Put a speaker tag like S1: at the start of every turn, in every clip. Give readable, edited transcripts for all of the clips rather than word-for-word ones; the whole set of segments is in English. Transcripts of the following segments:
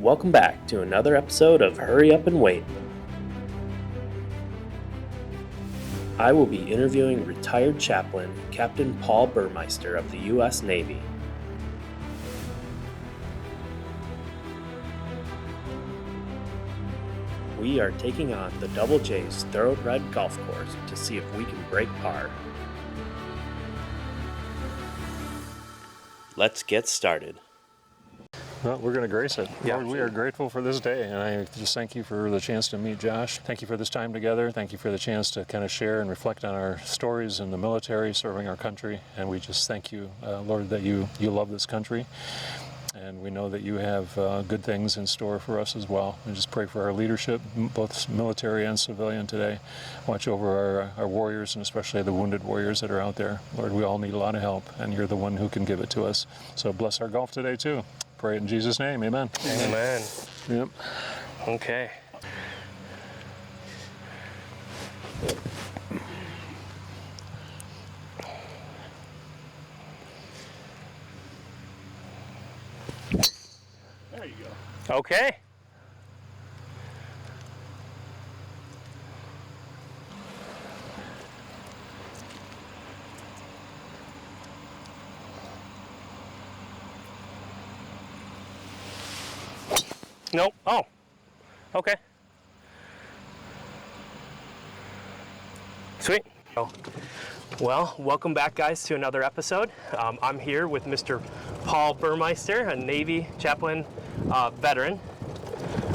S1: Welcome back to another episode of Hurry Up and Wait. I will be interviewing retired chaplain Captain Paul Burmeister of the U.S. Navy. We are taking on the Double J's Thoroughbred golf course to see if we can break par. Let's get started.
S2: Well, we're going to grace it.
S1: Yeah,
S2: Lord, we are grateful for this day, and I just thank you for the chance to meet Josh. Thank you for this time together. Thank you for the chance to kind of share and reflect on our stories in the military, serving our country. And we just thank you, Lord, that you love this country. And we know that you have good things in store for us as well. We just pray for our leadership, both military and civilian today. Watch over our warriors, and especially the wounded warriors that are out there. Lord, we all need a lot of help, and you're the one who can give it to us. So bless our golf today, too. Pray it in Jesus' name. Amen.
S3: Amen.
S2: Yep.
S3: Okay.
S2: There you go.
S3: Okay. Nope. Oh. Okay. Sweet. Well, welcome back, guys, to another episode. I'm here with Mr. Paul Burmeister, a Navy Chaplain veteran.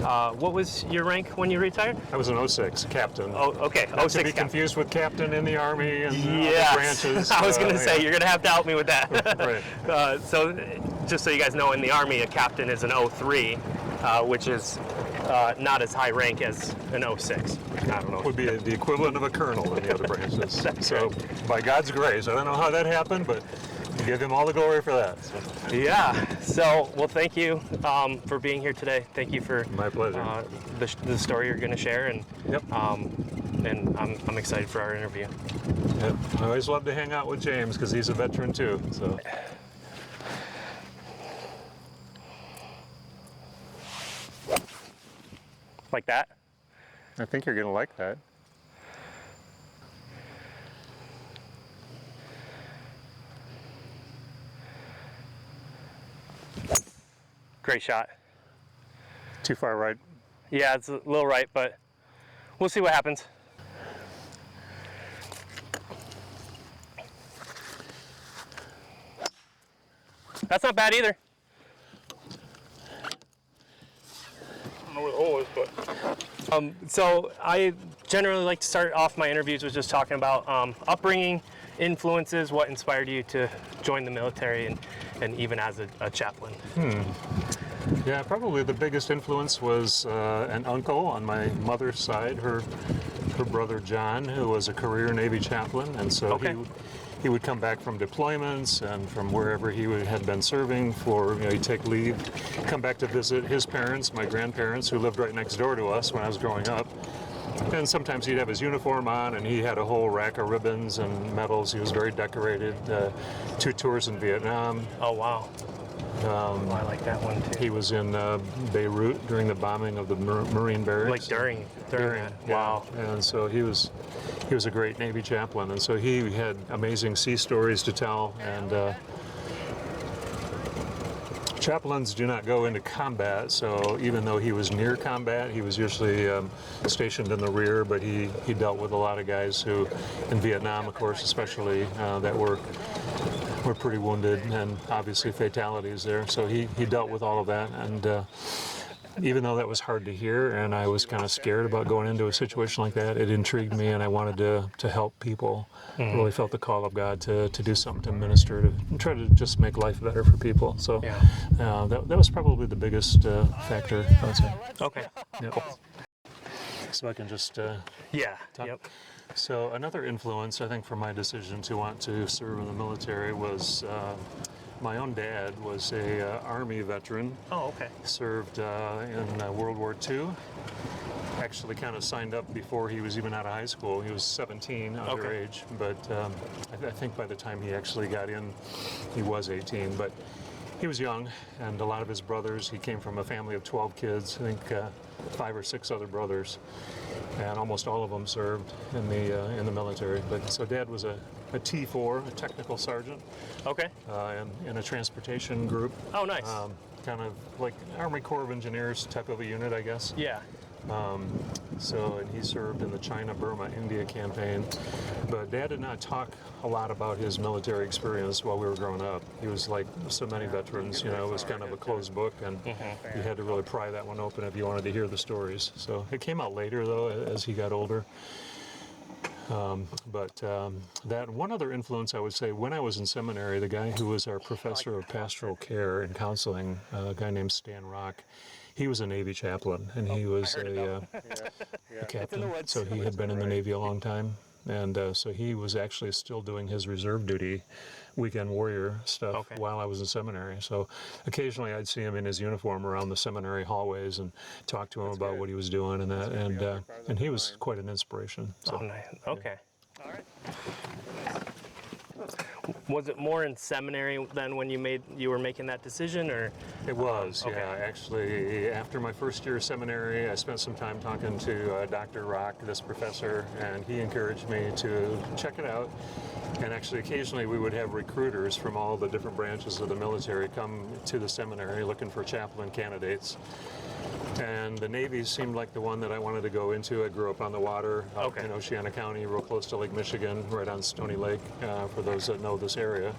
S3: What was your rank when you retired?
S2: I was an 06 captain.
S3: Oh, okay.
S2: Not
S3: 06
S2: to be
S3: captain.
S2: confused with captain in the Army and
S3: Yes.
S2: other branches.
S3: I was going to say,
S2: yeah.
S3: you're going to have to help me with that.
S2: Right.
S3: So, just so you guys know, in the Army, a captain is an 03, which is not as high rank as an 06. I don't know.
S2: Would be the equivalent of a colonel in the other branches.
S3: That's
S2: So, by God's grace, I don't know how that happened, but give him all the glory for that. So.
S3: Yeah. So, well, thank you for being here today. Thank you for
S2: My pleasure.
S3: the story you're going to share, and
S2: Yep.
S3: and I'm excited for our interview.
S2: Yep. I always love to hang out with James because he's a veteran too. So.
S3: Like that.
S2: I think you're going to like that.
S3: Great shot.
S2: Too far right.
S3: Yeah, it's a little right, but we'll see what happens. That's not bad either.
S2: I don't know where the hole is, but.
S3: So I generally like to start off my interviews with just talking about upbringing, influences, what inspired you to join the military, and even as a chaplain.
S2: Yeah, probably the biggest influence was an uncle on my mother's side, her brother John, who was a career Navy chaplain, and so
S3: Okay.
S2: he would come back from deployments and from wherever had been serving for, he'd take leave, come back to visit his parents, my grandparents, who lived right next door to us when I was growing up. And sometimes he'd have his uniform on, and he had a whole rack of ribbons and medals. He was very decorated. 2 tours in Vietnam.
S3: Oh wow. I like that one too.
S2: He was in Beirut during the bombing of the Marine barracks.
S3: Like during that.
S2: Yeah.
S3: Wow.
S2: And so he was a great Navy chaplain, and so he had amazing sea stories to tell. And chaplains do not go into combat, so even though he was near combat, he was usually stationed in the rear. But he dealt with a lot of guys who, in Vietnam, of course, especially, that were pretty wounded, and obviously fatalities there. So he dealt with all of that, and even though that was hard to hear, and I was kind of scared about going into a situation like that, it intrigued me, and I wanted to help people.
S3: Mm-hmm.
S2: Really felt the call of God to do something, to minister, to try to just make life better for people. So
S3: Yeah.
S2: that was probably the biggest factor, I would say.
S3: Okay.
S2: Yep. So I can just
S3: Yeah.
S2: talk.
S3: Yep.
S2: So another influence, I think, for my decision to want to serve in the military was my own dad was a Army veteran.
S3: Oh, okay.
S2: Served in World War II. Actually kind of signed up before he was even out of high school. He was 17, underage, but I think by the time he actually got in, he was 18. But He was young, and a lot of his brothers, he came from a family of 12 kids, I think 5 or 6 other brothers, and almost all of them served in the military. But so Dad was a T4, a technical sergeant,
S3: Okay.
S2: in a transportation group.
S3: Oh, nice.
S2: Kind of like Army Corps of Engineers type of a unit, I guess.
S3: Yeah.
S2: And he served in the China, Burma, India campaign. But Dad did not talk a lot about his military experience while we were growing up. He was like so many veterans, it was kind of a closed book, and you had to really pry that one open if you wanted to hear the stories. So it came out later, though, as he got older. That one other influence, I would say, when I was in seminary, the guy who was our professor of pastoral care and counseling, a guy named Stan Rock, he was a Navy chaplain, and he was a captain. So he had been in the Navy a long time, and so he was actually still doing his reserve duty, weekend warrior stuff while I was in seminary. So occasionally I'd see him in his uniform around the seminary hallways and talk to him about what he was doing and that, and he was quite an inspiration. So,
S3: Oh, nice. Okay. All right. Was it more in seminary than when you were making that decision, or?
S2: It was,
S3: Okay.
S2: yeah. Actually, after my first year of seminary, I spent some time talking to Dr. Rock, this professor, and he encouraged me to check it out. And actually, occasionally we would have recruiters from all the different branches of the military come to the seminary looking for chaplain candidates. And the Navy seemed like the one that I wanted to go into. I grew up on the water in Oceana County, real close to Lake Michigan, right on Stony Lake, for those that know this area.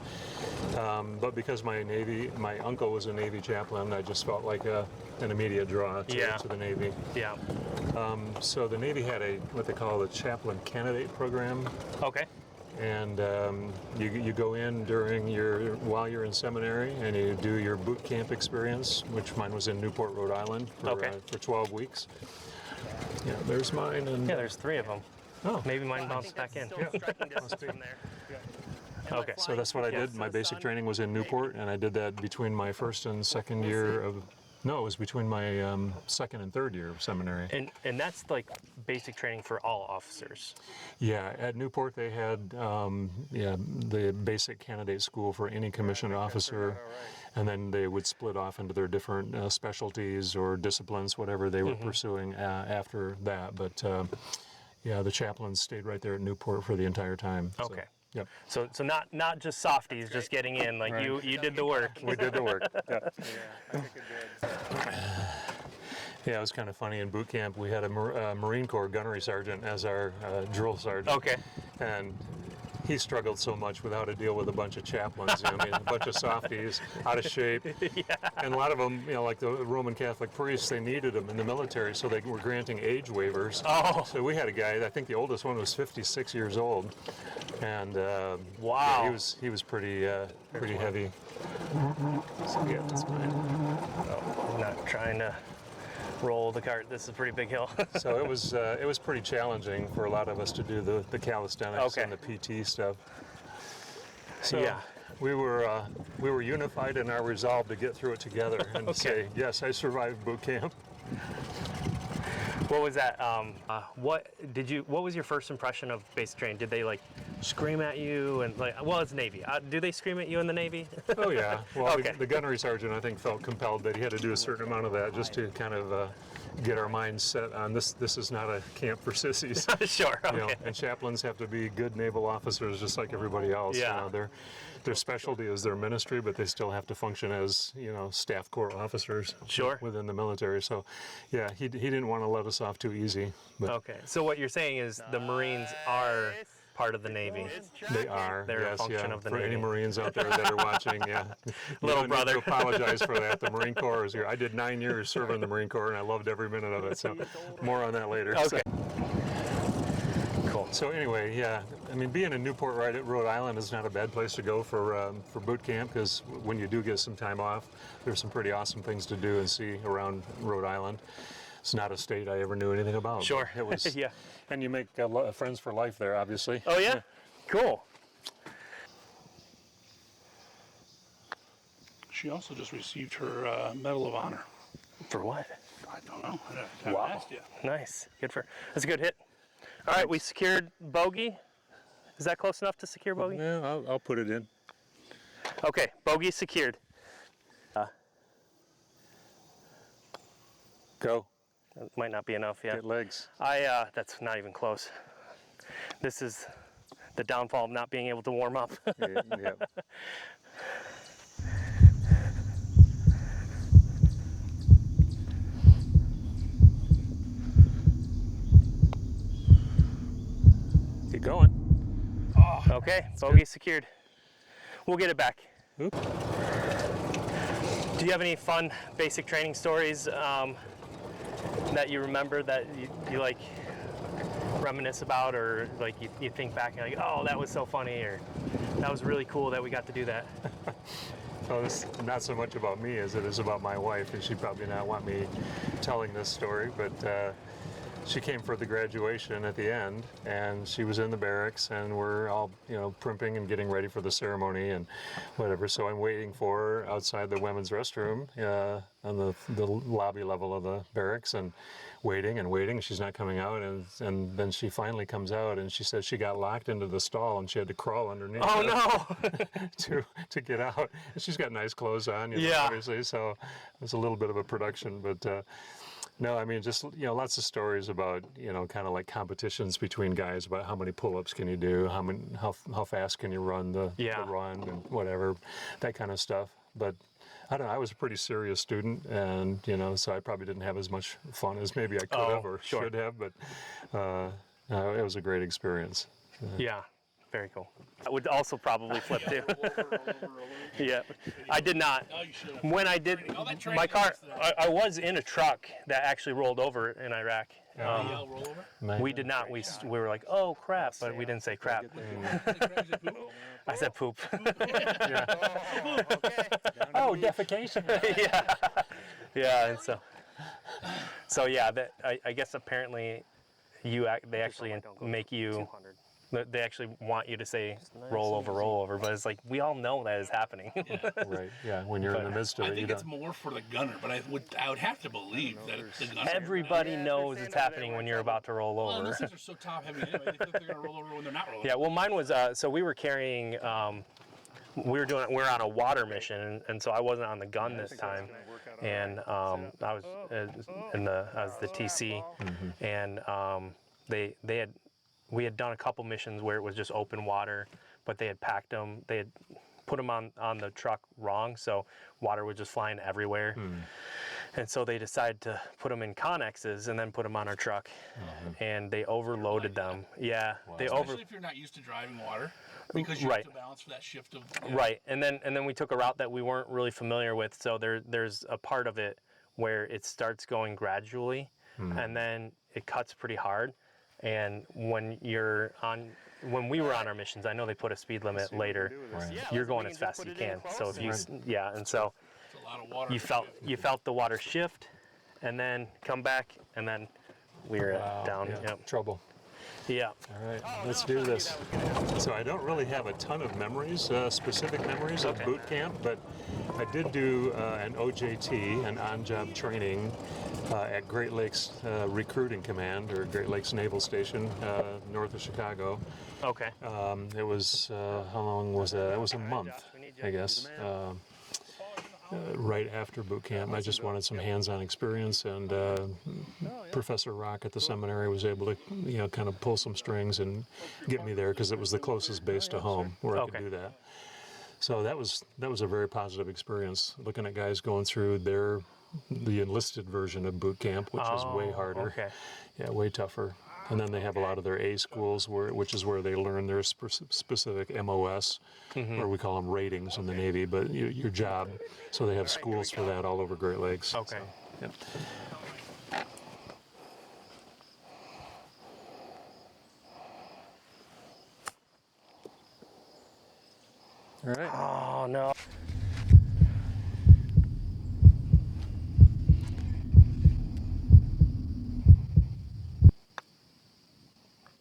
S2: But because my uncle was a Navy chaplain, I just felt like an immediate draw to the Navy.
S3: Yeah.
S2: So the Navy had what they call the chaplain candidate program.
S3: Okay.
S2: And you go in while you're in seminary, and you do your boot camp experience, which mine was in Newport, Rhode Island, for 12 weeks. Yeah, there's mine. And
S3: Yeah, there's 3 of them.
S2: Oh,
S3: Maybe mine bounced back in. Okay.
S2: so that's what I did. My basic training was in Newport, and I did that between my first and second year of. No, it was between my second and third year of seminary.
S3: And that's like basic training for all officers.
S2: Yeah, at Newport they had the basic candidate school for any commissioned officer, and then they would split off into their different specialties or disciplines, whatever they were pursuing after that. But the chaplains stayed right there at Newport for the entire time.
S3: Okay.
S2: So, yep.
S3: So not just softies, just getting in. Like you did the work.
S2: We did the work. Yeah. Yeah, it was kind of funny. In boot camp, we had a Marine Corps gunnery sergeant as our drill sergeant.
S3: Okay.
S2: And he struggled so much with how to deal with a bunch of chaplains. I mean, a bunch of softies, out of shape. And a lot of them, like the Roman Catholic priests, they needed them in the military, so they were granting age waivers.
S3: Oh.
S2: So we had a guy, I think the oldest one was 56 years old. And
S3: wow.
S2: Yeah, he was pretty heavy. So yeah, that's fine.
S3: I'm not trying to roll the cart. This is a pretty big hill.
S2: So it was pretty challenging for a lot of us to do the calisthenics and the PT stuff. So we were unified in our resolve to get through it together and say, yes, I survived boot camp.
S3: What was that? What was your first impression of basic training? Did they like scream at you and like? Well, it's Navy. Do they scream at you in the Navy?
S2: Oh yeah. Well, the gunnery sergeant, I think, felt compelled that he had to do a certain amount of that just to kind of get our minds set on this. This is not a camp for sissies.
S3: Sure. Okay.
S2: And chaplains have to be good naval officers, just like everybody else.
S3: Yeah.
S2: Their specialty is their ministry, but they still have to function as staff corps officers.
S3: Sure.
S2: Within the military. So, yeah, he didn't want to let us off too easy. But
S3: Okay. So what you're saying is the Marines are part of the Navy.
S2: They are.
S3: They're a function of the
S2: for
S3: Navy.
S2: any Marines out there that are watching, yeah.
S3: Little
S2: You don't
S3: brother.
S2: need to apologize for that. The Marine Corps is here. I did 9 years serving in the Marine Corps, and I loved every minute of it. So, more on that later.
S3: Okay. Cool.
S2: So anyway, yeah, I mean, being in Newport, right at Rhode Island, is not a bad place to go for boot camp, because when you do get some time off, there's some pretty awesome things to do and see around Rhode Island. It's not a state I ever knew anything about.
S3: Sure.
S2: It was,
S3: Yeah.
S2: And you make friends for life there, obviously.
S3: Oh yeah? Cool.
S4: She also just received her Medal of Honor.
S3: For what?
S4: I don't know. I haven't asked yet.
S3: Nice. Good for. That's a good hit. All right, we secured bogey. Is that close enough to secure bogey?
S2: Yeah, I'll put it in.
S3: Okay, bogey secured.
S2: Go.
S3: That might not be enough, yeah.
S2: Get legs.
S3: That's not even close. This is the downfall of not being able to warm up.
S2: Yep. Keep going.
S3: Okay, bogey secured. We'll get it back.
S2: Oop.
S3: Do you have any fun basic training stories that you remember that you like reminisce about, or like you think back and like, oh, that was so funny, or that was really cool that we got to do that?
S2: Well, this is not so much about me as it is about my wife, and she'd probably not want me telling this story, but she came for the graduation at the end, and she was in the barracks, and we're all, primping and getting ready for the ceremony and whatever. So I'm waiting for her outside the women's restroom on the lobby level of the barracks, and waiting and waiting. She's not coming out, and then she finally comes out, and she says she got locked into the stall, and she had to crawl underneath.
S3: Oh no!
S2: to get out. And she's got nice clothes on,
S3: Yeah.
S2: obviously. So it's a little bit of a production, but. No, I mean, just, lots of stories about, kind of like competitions between guys about how many pull-ups can you do, how fast can you run the run and whatever, that kind of stuff. But I don't know, I was a pretty serious student, and, so I probably didn't have as much fun as maybe I could have or should have, but it was a great experience.
S3: Yeah, very cool. I would also probably flip too. Yeah, I did not. When I did my car, I was in a truck that actually rolled over in Iraq. We did not. We were like, oh crap, but we didn't say crap. I said poop.
S2: Oh, defecation.
S3: Yeah, and so yeah, I guess apparently they actually make you. They actually want you to say roll over, but it's like we all know that is happening.
S2: Right. Yeah. When you're in the midst of it,
S4: I think it's more for the gunner, but I would have to believe that the gunner.
S3: Everybody knows it's happening when you're about to roll over.
S4: Well, those things are so top heavy anyway. They think they're gonna roll over when they're not rolling.
S3: Yeah. Well, mine was so we were carrying. We're on a water mission, and so I wasn't on the gun this time, and I was the TC, and we had done a couple missions where it was just open water, but they had packed them. They had put them on the truck wrong, so water was just flying everywhere. And so they decided to put them in Connexes and then put them on our truck, and they overloaded them. Yeah,
S4: Especially if you're not used to driving water, because you have to balance for that shift of.
S3: Right, and then we took a route that we weren't really familiar with, so there's a part of it where it starts going gradually, and then it cuts pretty hard. And when we were on our missions, I know they put a speed limit later. You're going as fast as you can. So if and so you felt the water shift, and then come back, and then we were down.
S2: Yeah.
S3: Yep.
S2: Trouble.
S3: Yeah.
S2: All right, let's do this. So I don't really have a ton of memories, specific memories of boot camp, but I did do an OJT, an on-job training at Great Lakes Recruiting Command, or Great Lakes Naval Station, north of Chicago.
S3: Okay.
S2: It was, how long was that? It was a month, I guess. Right after boot camp, I just wanted some hands-on experience, and Professor Rock at the seminary was able to, kind of pull some strings and get me there, because it was the closest base to home where I could do that. So that was a very positive experience, looking at guys going through the enlisted version of boot camp, which is way harder.
S3: Okay.
S2: Yeah, way tougher. And then they have a lot of their A schools, which is where they learn their specific MOS, or we call them ratings in the Navy, but your job. So they have schools for that all over Great Lakes.
S3: Okay.
S2: So, yeah. All right.
S3: Oh no.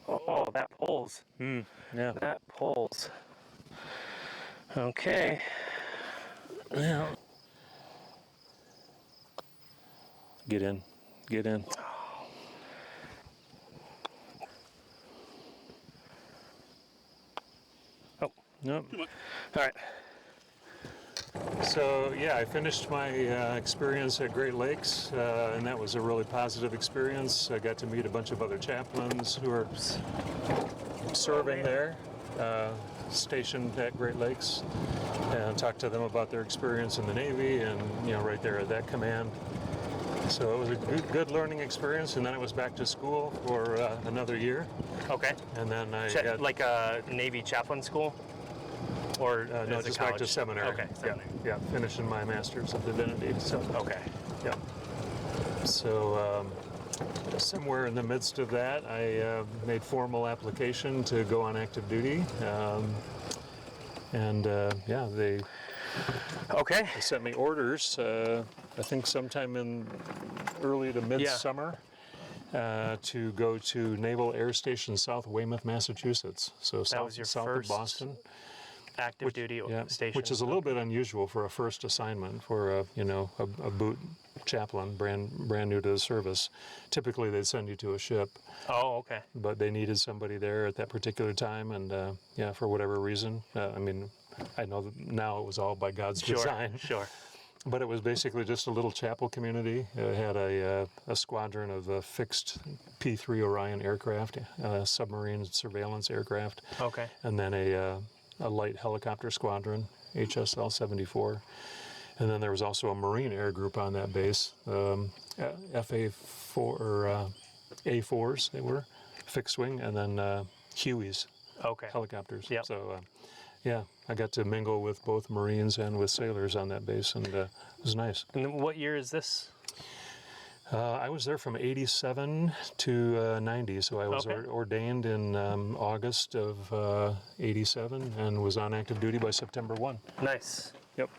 S3: Oh, that pulls.
S2: Yeah.
S3: That pulls. Okay.
S2: Yeah. Get in. Get in.
S3: Oh.
S2: Nope.
S3: All right.
S2: So yeah, I finished my experience at Great Lakes, and that was a really positive experience. I got to meet a bunch of other chaplains who are serving there, stationed at Great Lakes, and talked to them about their experience in the Navy, and right there at that command. So it was a good learning experience, and then I was back to school for another year.
S3: Okay.
S2: And then I got
S3: Like a Navy Chaplain school? Or
S2: no,
S3: is it
S2: just back to
S3: college?
S2: seminary.
S3: Okay, seminary.
S2: Yeah, finishing my Master's of Divinity. So
S3: Okay.
S2: yeah. So somewhere in the midst of that, I made formal application to go on active duty, and yeah, they
S3: Okay.
S2: sent me orders. I think sometime in early to midsummer. To go to Naval Air Station South Weymouth, Massachusetts. So
S3: That
S2: south,
S3: was your
S2: south
S3: first
S2: of Boston.
S3: Active duty station.
S2: Which is a little bit unusual for a first assignment for a boot chaplain, brand new to the service. Typically they'd send you to a ship,
S3: Oh, okay.
S2: but they needed somebody there at that particular time, and for whatever reason. I mean, I know that now it was all by God's design.
S3: Sure.
S2: But it was basically just a little chapel community. It had a squadron of fixed P-3 Orion aircraft, submarine surveillance aircraft,
S3: Okay.
S2: and then a light helicopter squadron, HSL-74. And then there was also a Marine Air Group on that base, FA-4 or A4s they were, fixed wing, and then HUAWs,
S3: Okay.
S2: helicopters.
S3: Yep.
S2: So yeah, I got to mingle with both Marines and with sailors on that base, and it was nice.
S3: And what year is this?
S2: I was there from 87 to 90, so I was
S3: Okay.
S2: ordained in August of 87 and was on active duty by September 1.
S3: Nice.
S2: Yep.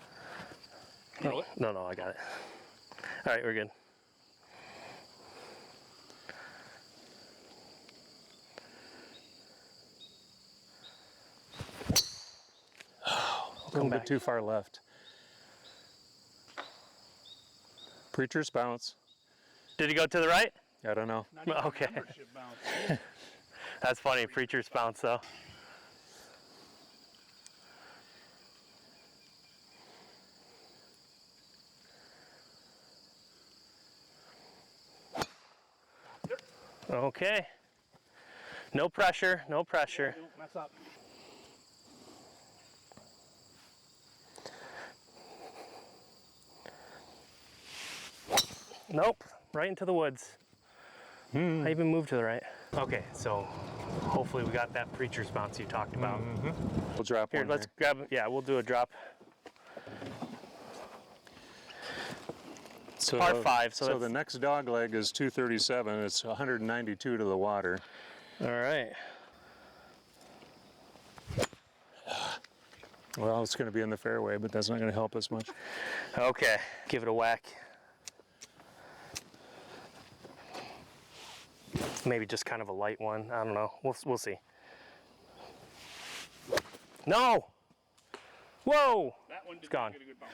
S3: No, I got it. All right, we're good.
S2: A little bit too far left. Preacher's bounce.
S3: Did he go to the right?
S2: I don't know.
S4: Not even
S3: Okay.
S4: membership bounce.
S3: That's funny. Preacher's bounce, though. Okay. No pressure. No pressure.
S4: Don't mess up.
S3: Nope. Right into the woods. I even moved to the right. Okay, so hopefully we got that preacher's bounce you talked about.
S2: We'll drop
S3: Here,
S2: one
S3: let's grab. Yeah, we'll do a drop.
S2: So,
S3: Par 5. So,
S2: So
S3: that's,
S2: the next dog leg is 237. It's 192 to the water.
S3: all right.
S2: Well, it's going to be in the fairway, but that's not going to help us much.
S3: Okay, give it a whack. Maybe just kind of a light one. I don't know. We'll see. No! Whoa!
S4: That one did
S3: gone.
S4: not get a good bounce.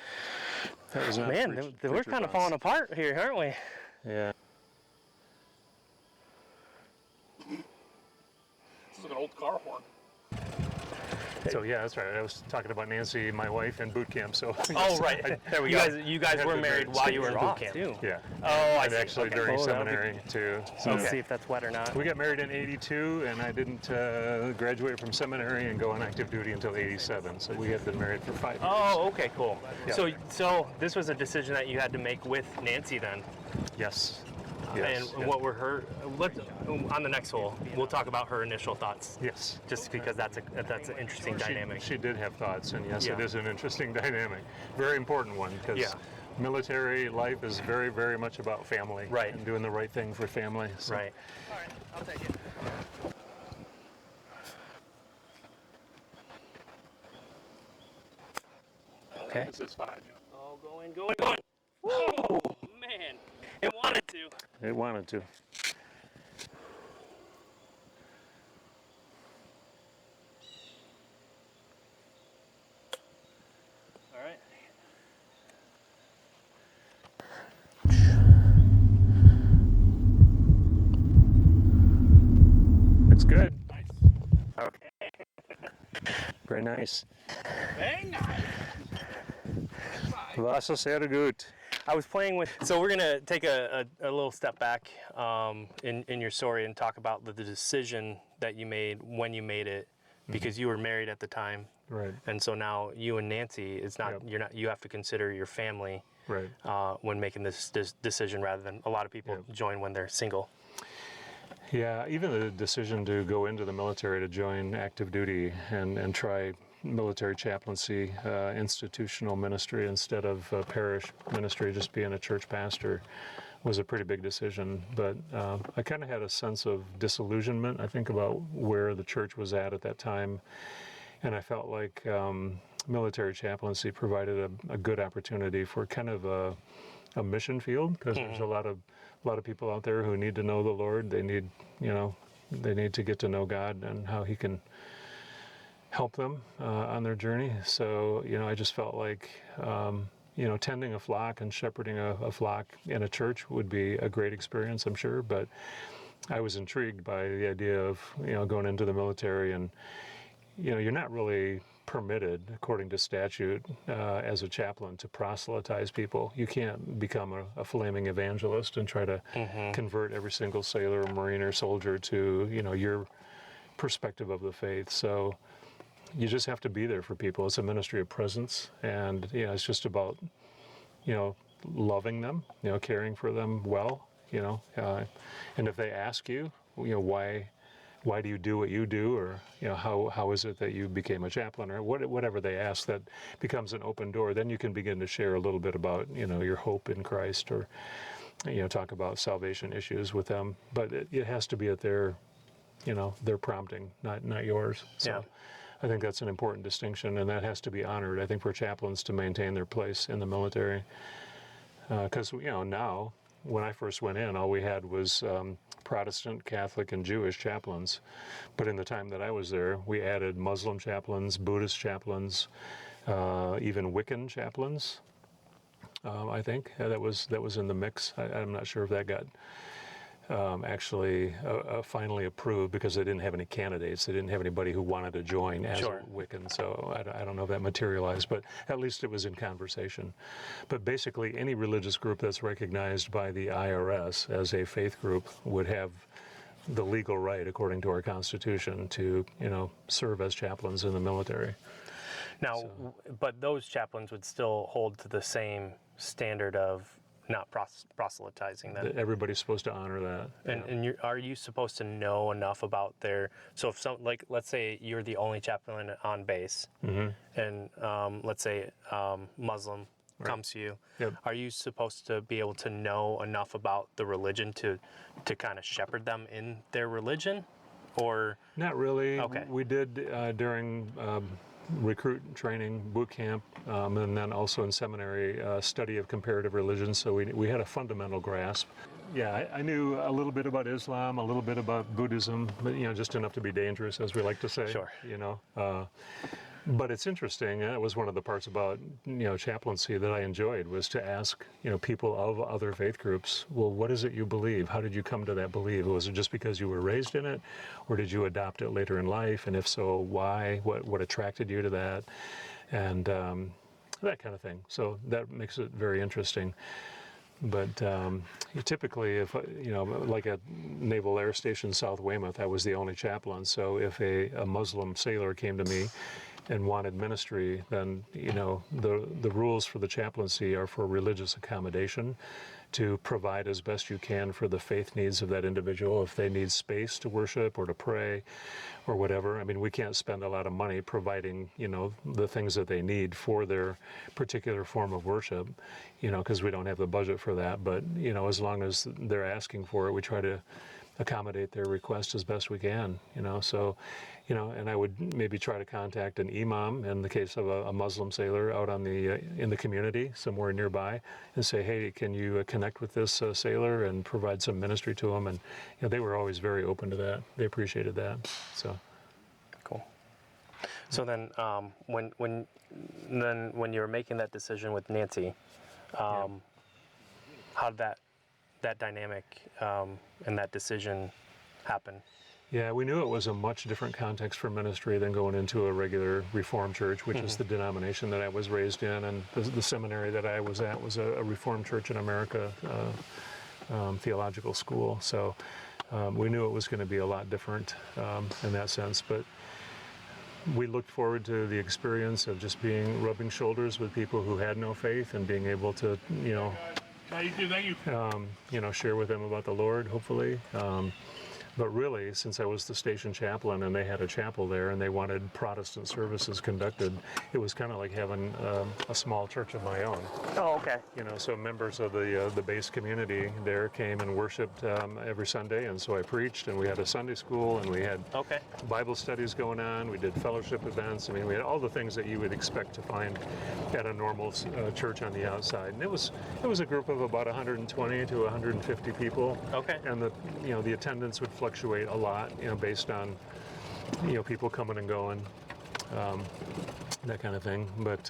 S2: That was not
S3: Man, we're
S2: preacher
S3: kind of
S2: bounce.
S3: falling apart here, aren't we?
S2: Yeah.
S4: This is like an old car horn.
S2: So yeah, that's right. I was talking about Nancy, my wife, in boot camp. So
S3: Oh, right. There we go. You guys
S2: had
S3: were
S2: been
S3: married
S2: married
S3: while you were in
S2: since
S3: boot
S2: off,
S3: camp.
S2: too. Yeah.
S3: Oh, I
S2: And
S3: see.
S2: actually
S3: Okay.
S2: during
S3: Oh, that'll be
S2: seminary too. So
S3: Let's see if that's wet or not.
S2: we got married in '82, and I didn't graduate from seminary and go on active duty until '87. So we had been married for 5 years.
S3: Oh, okay, cool.
S2: Yeah.
S3: So this was a decision that you had to make with Nancy then.
S2: Yes. Yes.
S3: And what were her? On the next hole, we'll talk about her initial thoughts.
S2: Yes.
S3: Just because that's an interesting dynamic.
S2: She did have thoughts, and yes,
S3: Yeah.
S2: it is an interesting dynamic. Very important one, because
S3: Yeah.
S2: military life is very, very much about family.
S3: Right.
S2: And doing the right thing for family. So.
S3: Right.
S4: All right, I'll take it.
S3: Okay.
S4: This is fine.
S3: Oh, going. Whoa, man. It wanted to.
S2: It wanted to.
S3: All right.
S2: Looks good.
S4: Nice.
S3: Okay.
S2: Very nice.
S4: Very nice.
S2: Was sehr gut.
S3: I was playing with, so we're gonna take a little step back in your story and talk about the decision that you made when you made it, because you were married at the time,
S2: Right.
S3: and so now you and Nancy, it's not,
S2: Yep.
S3: you're not, you have to consider your family
S2: Right.
S3: when making this decision, rather than a lot of people
S2: Yep.
S3: join when they're single.
S2: Yeah, even the decision to go into the military, to join active duty and try military chaplaincy, institutional ministry instead of parish ministry, just being a church pastor, was a pretty big decision. But I kind of had a sense of disillusionment, I think, about where the church was at that time. And I felt like military chaplaincy provided a good opportunity for kind of a mission field, because there's a lot of people out there who need to know the Lord. They need, they need to get to know God and how He can help them on their journey. So, I just felt like, tending a flock and shepherding a flock in a church would be a great experience, I'm sure. But I was intrigued by the idea of, going into the military, and, you're not really permitted, according to statute, as a chaplain, to proselytize people. You can't become a flaming evangelist and try to convert every single sailor, Marine, or soldier to, your perspective of the faith. So you just have to be there for people. It's a ministry of presence, and it's just about, loving them, caring for them well, and if they ask you, why do you do what you do, or how is it that you became a chaplain, or whatever they ask, that becomes an open door. Then you can begin to share a little bit about your hope in Christ, or talk about salvation issues with them. But it has to be at their prompting, not yours. So
S3: Yeah.
S2: I think that's an important distinction, and that has to be honored, I think, for chaplains to maintain their place in the military. Because now, when I first went in, all we had was Protestant, Catholic, and Jewish chaplains. But in the time that I was there, we added Muslim chaplains, Buddhist chaplains, even Wiccan chaplains. I think that was in the mix. I'm not sure if that got actually finally approved, because they didn't have any candidates. They didn't have anybody who wanted to join as
S3: Sure.
S2: a Wiccan. So I don't know if that materialized, but at least it was in conversation. But basically, any religious group that's recognized by the IRS as a faith group would have the legal right, according to our Constitution, to serve as chaplains in the military.
S3: Now, but those chaplains would still hold to the same standard of not proselytizing them.
S2: Everybody's supposed to honor that.
S3: And are you supposed to know enough about so if let's say you're the only chaplain on base, and let's say Muslim comes to you,
S2: Yep.
S3: are you supposed to be able to know enough about the religion to kind of shepherd them in their religion, or?
S2: Not really.
S3: Okay.
S2: We did during recruit training, boot camp, and then also in seminary, study of comparative religion. So we had a fundamental grasp. Yeah, I knew a little bit about Islam, a little bit about Buddhism, but just enough to be dangerous, as we like to say.
S3: Sure.
S2: But it's interesting. It was one of the parts about chaplaincy that I enjoyed, was to ask people of other faith groups, well, what is it you believe? How did you come to that belief? Was it just because you were raised in it, or did you adopt it later in life? And if so, why? What attracted you to that? And that kind of thing. So that makes it very interesting. But typically, if like at Naval Air Station South Weymouth, I was the only chaplain. So if a Muslim sailor came to me and wanted ministry, then the rules for the chaplaincy are for religious accommodation, to provide as best you can for the faith needs of that individual. If they need space to worship or to pray or whatever, I mean, we can't spend a lot of money providing the things that they need for their particular form of worship, because we don't have the budget for that. But as long as they're asking for it, we try to accommodate their request as best we can. So and I would maybe try to contact an imam in the case of a Muslim sailor out on in the community somewhere nearby, and say, hey, can you connect with this sailor and provide some ministry to him? And they were always very open to that. They appreciated that. So
S3: Cool. So then, when you were making that decision with Nancy, how did that dynamic and that decision happen?
S2: Yeah, we knew it was a much different context for ministry than going into a regular Reformed church, which is the denomination that I was raised in, and the seminary that I was at was a Reformed Church in America theological school. So we knew it was going to be a lot different in that sense, but we looked forward to the experience of just rubbing shoulders with people who had no faith and being able to,
S4: Thank you.
S2: share with them about the Lord, hopefully. But really, since I was the station chaplain and they had a chapel there and they wanted Protestant services conducted, it was kind of like having a small church of my own.
S3: Oh, okay.
S2: So members of the base community there came and worshiped every Sunday, and so I preached, and we had a Sunday school, and we had Bible studies going on. We did fellowship events. I mean, we had all the things that you would expect to find at a normal church on the outside. And it was a group of about 120 to 150 people.
S3: Okay.
S2: And the attendance would fluctuate a lot, based on people coming and going, that kind of thing. But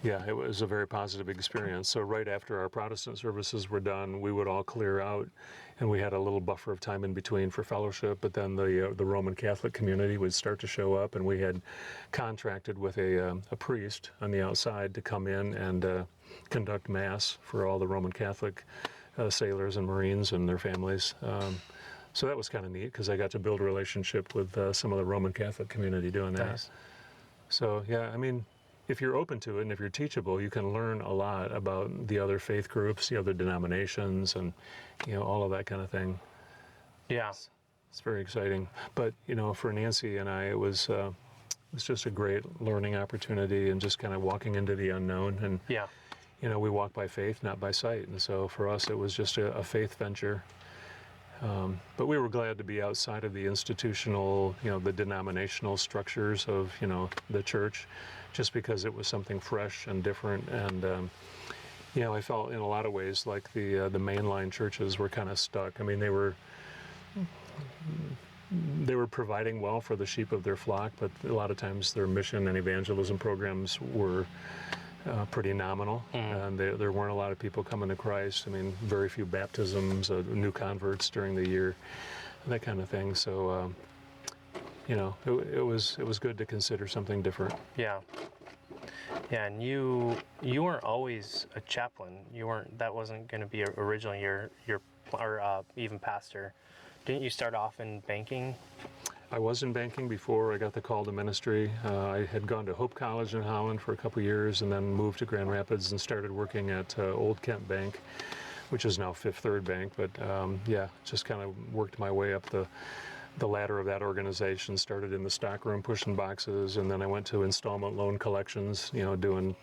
S2: yeah, it was a very positive experience. So right after our Protestant services were done, we would all clear out, and we had a little buffer of time in between for fellowship. But then the Roman Catholic community would start to show up, and we had contracted with a priest on the outside to come in and conduct Mass for all the Roman Catholic sailors and Marines and their families. So that was kind of neat because I got to build a relationship with some of the Roman Catholic community doing that.
S3: Nice.
S2: So yeah, I mean, if you're open to it and if you're teachable, you can learn a lot about the other faith groups, the other denominations, and all of that kind of thing.
S3: Yeah.
S2: It's very exciting. But for Nancy and I, it was just a great learning opportunity and just kind of walking into the unknown. And
S3: Yeah.
S2: we walk by faith, not by sight. And so for us, it was just a faith venture. But we were glad to be outside of the institutional, the denominational structures of, the church, just because it was something fresh and different. And, I felt in a lot of ways like the mainline churches were kind of stuck. I mean, they were providing well for the sheep of their flock, but a lot of times their mission and evangelism programs were pretty nominal, and there weren't a lot of people coming to Christ. I mean, very few baptisms, new converts during the year, that kind of thing. So, it was good to consider something different.
S3: Yeah. Yeah, and you weren't always a chaplain. That wasn't going to be originally your or even pastor. Didn't you start off in banking?
S2: I was in banking before I got the call to ministry. I had gone to Hope College in Holland for a couple years and then moved to Grand Rapids and started working at Old Kent Bank, which is now Fifth Third Bank. But just kind of worked my way up the ladder of that organization, started in the stockroom pushing boxes, and then I went to installment loan collections, doing,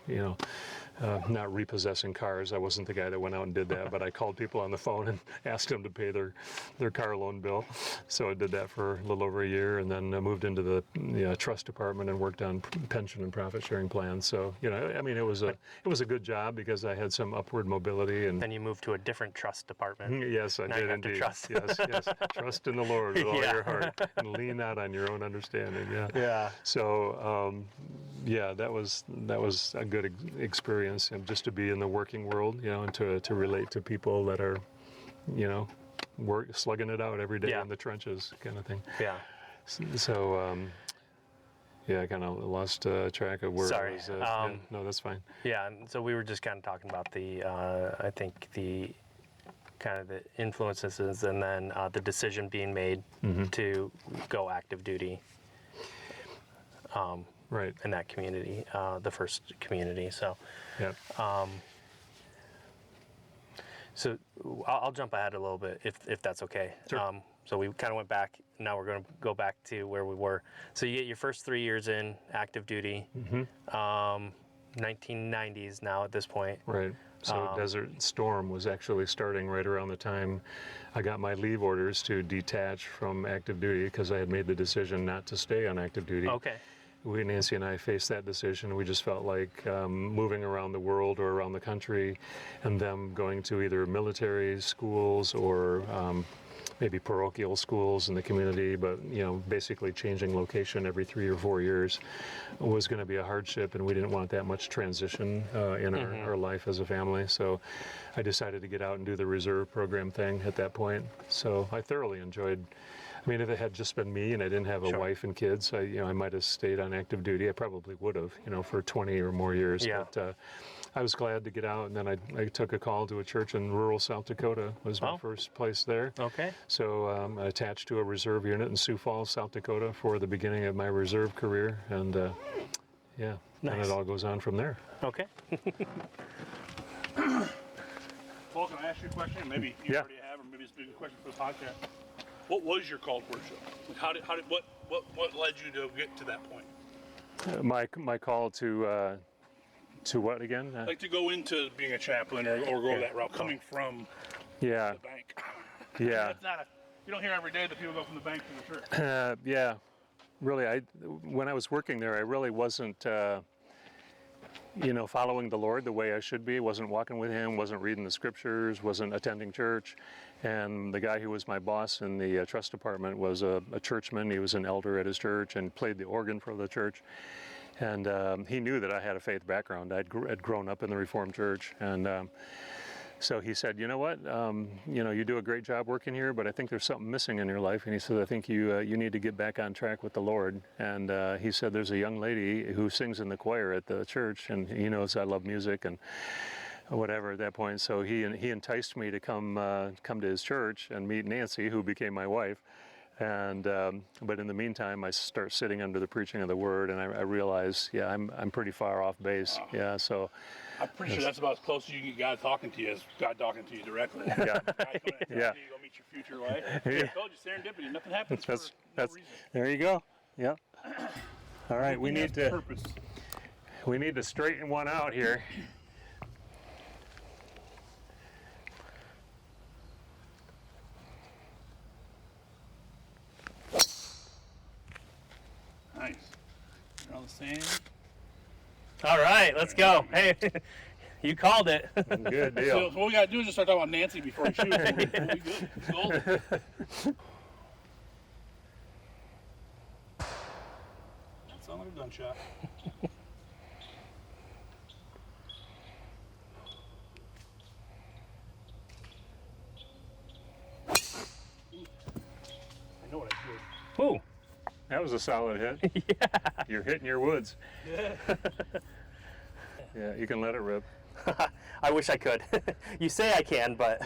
S2: not repossessing cars. I wasn't the guy that went out and did that, but I called people on the phone and asked them to pay their car loan bill. So I did that for a little over a year, and then moved into the trust department and worked on pension and profit sharing plans. So, it was a good job because I had some upward mobility. And
S3: then you moved to a different trust department.
S2: Yes, I did indeed.
S3: Trust.
S2: Yes. Trust in the Lord with all your heart and lean not on your own understanding.
S3: Yeah.
S2: So that was a good experience, just to be in the working world, and to relate to people that are, slugging it out every day in the trenches, kind of thing.
S3: Yeah.
S2: So I kind of lost track of where.
S3: Sorry.
S2: I was. No, that's fine.
S3: Yeah, and so we were just kind of talking about I think the kind of the influences and then the decision being made to go active duty
S2: right
S3: in that community, the first community. So so I'll jump ahead a little bit if that's okay.
S2: Sure.
S3: So we kind of went back. Now we're going to go back to where we were. So you get your first 3 years in active duty, 1990s now at this point.
S2: Right. So Desert Storm was actually starting right around the time I got my leave orders to detach from active duty because I had made the decision not to stay on active duty.
S3: Okay.
S2: Nancy and I faced that decision. We just felt like moving around the world or around the country and them going to either military schools or maybe parochial schools in the community, but basically changing location every 3 or 4 years was going to be a hardship, and we didn't want that much transition in our life as a family. So I decided to get out and do the reserve program thing at that point. So I thoroughly enjoyed. I mean, if it had just been me and I didn't have a wife and kids, I might have stayed on active duty. I probably would have, for 20 or more years.
S3: Yeah.
S2: But I was glad to get out, and then I took a call to a church in rural South Dakota. Was my first place there.
S3: Okay.
S2: So I attached to a reserve unit in Sioux Falls, South Dakota, for the beginning of my reserve career, and and it all goes on from there.
S3: Okay.
S4: Paul, can I ask you a question? Maybe you already have, or maybe it's a big question for the podcast. What was your call to worship? Like what led you to get to that point?
S2: My call to what again?
S4: Like to go into being a chaplain or go that route, coming from the bank.
S2: Yeah.
S4: That's you don't hear every day that people go from the bank to the church.
S2: Yeah. Really, when I was working there, I really wasn't, following the Lord the way I should be. Wasn't walking with Him, wasn't reading the scriptures, wasn't attending church. And the guy who was my boss in the trust department was a churchman. He was an elder at his church and played the organ for the church. And he knew that I had a faith background. I'd grown up in the Reformed Church, and so he said, "You know what? You do a great job working here, but I think there's something missing in your life." And he said, "I think you need to get back on track with the Lord." And he said, "There's a young lady who sings in the choir at the church, and he knows I love music and whatever at that point." So he enticed me to come to his church and meet Nancy, who became my wife. And but in the meantime, I start sitting under the preaching of the Word, and I realize, I'm pretty far off base. Yeah, so
S4: I'm pretty sure that's about as close as you get God talking to you as God talking to you directly.
S2: Yeah.
S4: You go meet your future life. I told you, serendipity. Nothing happens for no reason.
S2: There you go. Yeah. All right, we need
S4: purpose.
S2: to straighten one out here.
S4: Nice. You're on the same.
S3: All right, let's go. Hey, you called it.
S2: Good deal.
S4: So what we got to do is just start talking about Nancy before we shoot. We'll be good. It's golden. That sounds like a gunshot. I know what I did.
S3: Ooh.
S2: That was a solid hit. Yeah. You're hitting your woods.
S4: Yeah.
S2: Yeah, you can let it rip.
S3: I wish I could. You say I can, but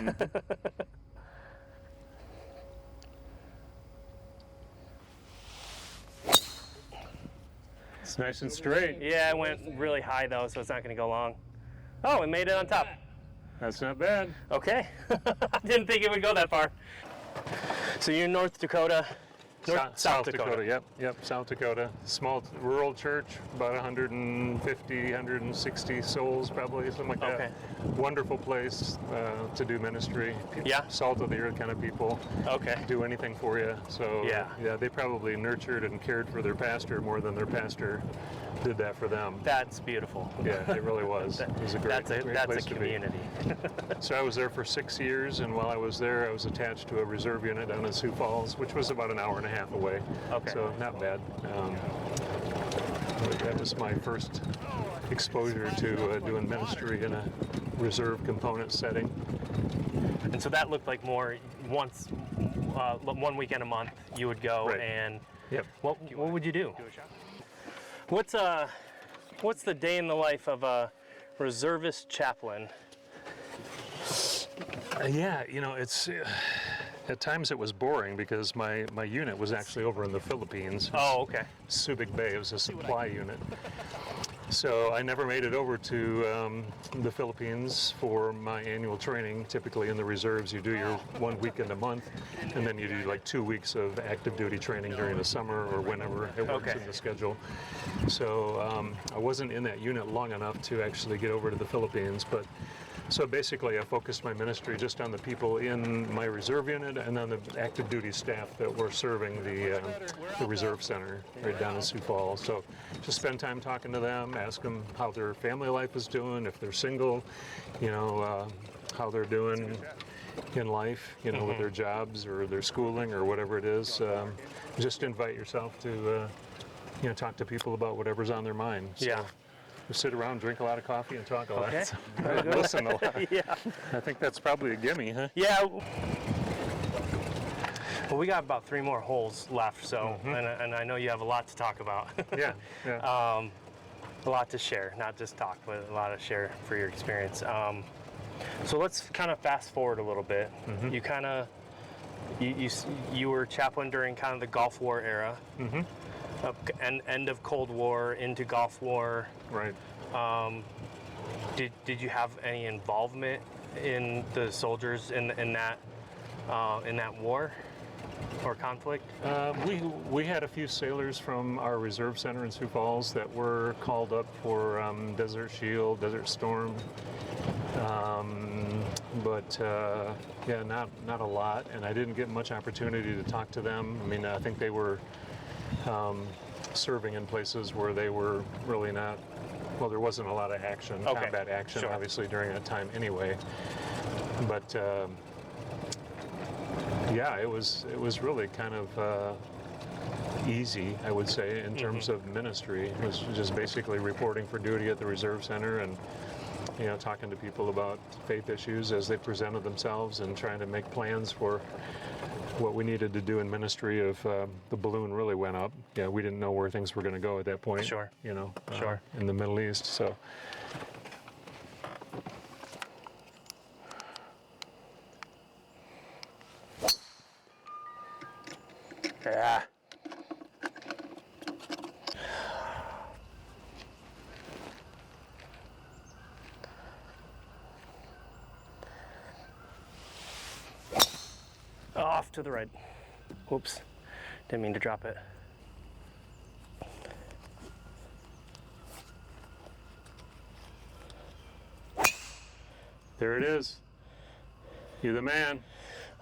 S2: It's nice and straight.
S3: yeah, it went really high though, so it's not going to go long. Oh, we made it on top.
S2: That's not bad.
S3: Okay. I didn't think it would go that far. So you're in North Dakota.
S2: South Dakota. Yep, South Dakota. Small rural church, about 150, 160 souls probably, something like that.
S3: Okay.
S2: Wonderful place to do ministry.
S3: Yeah.
S2: Salt of the earth kind of people.
S3: Okay.
S2: Do anything for you. So
S3: Yeah.
S2: They probably nurtured and cared for their pastor more than their pastor did that for them.
S3: That's beautiful.
S2: Yeah, it really was. It was a great, great
S3: That's
S2: place
S3: a
S2: to be.
S3: community.
S2: So I was there for 6 years, and while I was there, I was attached to a reserve unit down in Sioux Falls, which was about an hour and a half away.
S3: Okay.
S2: So not bad. That was my first exposure to doing ministry in a reserve component setting.
S3: And so that looked like more once, 1 weekend a month you would go
S2: Right.
S3: and
S2: Yep.
S3: what would you do? What's the day in the life of a reservist chaplain?
S2: It's at times it was boring because my unit was actually over in the Philippines.
S3: Oh, okay.
S2: Subic Bay. It was a supply unit. So I never made it over to the Philippines for my annual training. Typically in the reserves, you do your 1 weekend a month, and then you do like 2 weeks of active duty training during the summer or whenever it works in the schedule. So I wasn't in that unit long enough to actually get over to the Philippines, but so basically I focused my ministry just on the people in my reserve unit and on the active duty staff that were serving the reserve center right down in Sioux Falls. So just spend time talking to them, ask them how their family life is doing, if they're single, how they're doing in life, you know, with their jobs or their schooling or whatever it is. Just invite yourself to, you know, talk to people about whatever's on their mind. So
S3: Yeah.
S2: we sit around, drink a lot of coffee, and talk a lot.
S3: Okay.
S2: So,
S3: Very good.
S2: listen a lot.
S3: Yeah.
S2: I think that's probably a gimme, huh?
S3: Yeah. Well, we got about 3 more holes left, so, and I know you have a lot to talk about.
S2: Yeah, yeah.
S3: A lot to share, not just talk, but a lot to share for your experience. So let's kind of fast forward a little bit. You kind of, you were chaplain during kind of the Gulf War era, end of Cold War into Gulf War.
S2: Right.
S3: Did you have any involvement in the soldiers in that war or conflict?
S2: We had a few sailors from our reserve center in Sioux Falls that were called up for Desert Shield, Desert Storm, but yeah, not a lot, and I didn't get much opportunity to talk to them. I mean, I think they were serving in places where they were really not. Well, there wasn't a lot of action, combat action,
S3: Sure.
S2: obviously during that time anyway. But yeah, it was really kind of easy, I would say, in terms of ministry. It was just basically reporting for duty at the Reserve Center and, you know, talking to people about faith issues as they presented themselves and trying to make plans for what we needed to do in ministry if the balloon really went up. Yeah, we didn't know where things were going to go at that point.
S3: Sure.
S2: You know,
S3: Sure.
S2: in the Middle East. So.
S3: Yeah. Off to the right. Whoops. Didn't mean to drop it.
S2: There it is. You're the man.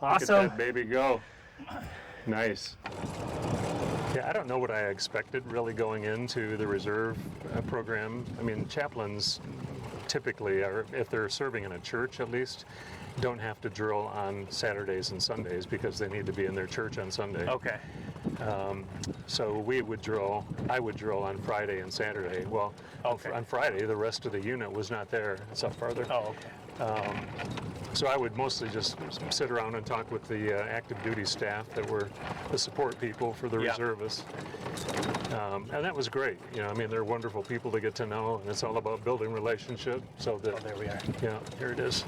S3: Awesome.
S2: Look at that baby go. Nice. Yeah, I don't know what I expected really going into the reserve program. I mean, chaplains typically, are, if they're serving in a church at least, don't have to drill on Saturdays and Sundays because they need to be in their church on Sunday.
S3: Okay.
S2: So I would drill on Friday and Saturday. Well, on Friday, the rest of the unit was not there. It's up farther.
S3: Oh, okay.
S2: So I would mostly just sit around and talk with the active duty staff that were the support people for the reservists. And that was great. You know, I mean, they're wonderful people to get to know, and it's all about building relationship. So that,
S3: There we are.
S2: yeah, here it is.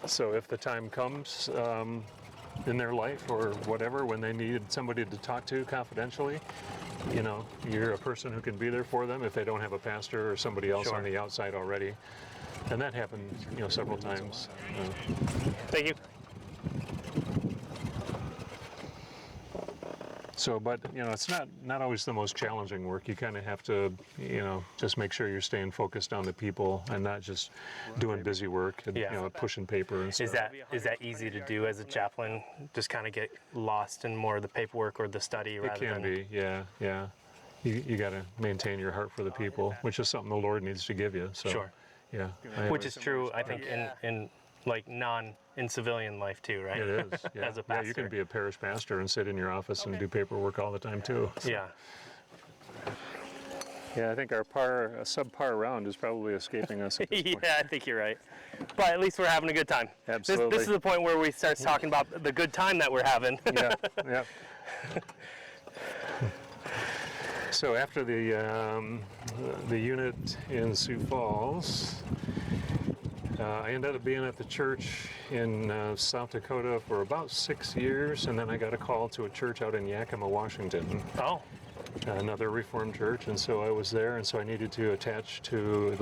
S2: So if the time comes in their life or whatever, when they need somebody to talk to confidentially, you know, you're a person who can be there for them if they don't have a pastor or somebody else on the outside already. And that happened, you know, several times.
S3: Thank you.
S2: So, but, you know, it's not always the most challenging work. You kind of have to, you know, just make sure you're staying focused on the people and not just doing busy work and, you know, pushing paper and stuff.
S3: Is that easy to do as a chaplain? Just kind of get lost in more of the paperwork or the study rather than...
S2: It can be, yeah, yeah. You got to maintain your heart for the people, which is something the Lord needs to give you. So,
S3: Sure.
S2: Yeah.
S3: Which is true, I think, in like in civilian life too, right?
S2: It is, yeah.
S3: As a pastor.
S2: Yeah, you can be a parish pastor and sit in your office and do paperwork all the time too. So.
S3: Yeah.
S2: Yeah, I think our subpar round is probably escaping us at this point.
S3: Yeah, I think you're right. But at least we're having a good time.
S2: Absolutely.
S3: This is the point where we start talking about the good time that we're having.
S2: Yeah, yeah. So after the unit in Sioux Falls, I ended up being at the church in South Dakota for about 6 years, and then I got a call to a church out in Yakima, Washington.
S3: Oh.
S2: Another Reformed church, and so I was there, and so I needed to attach to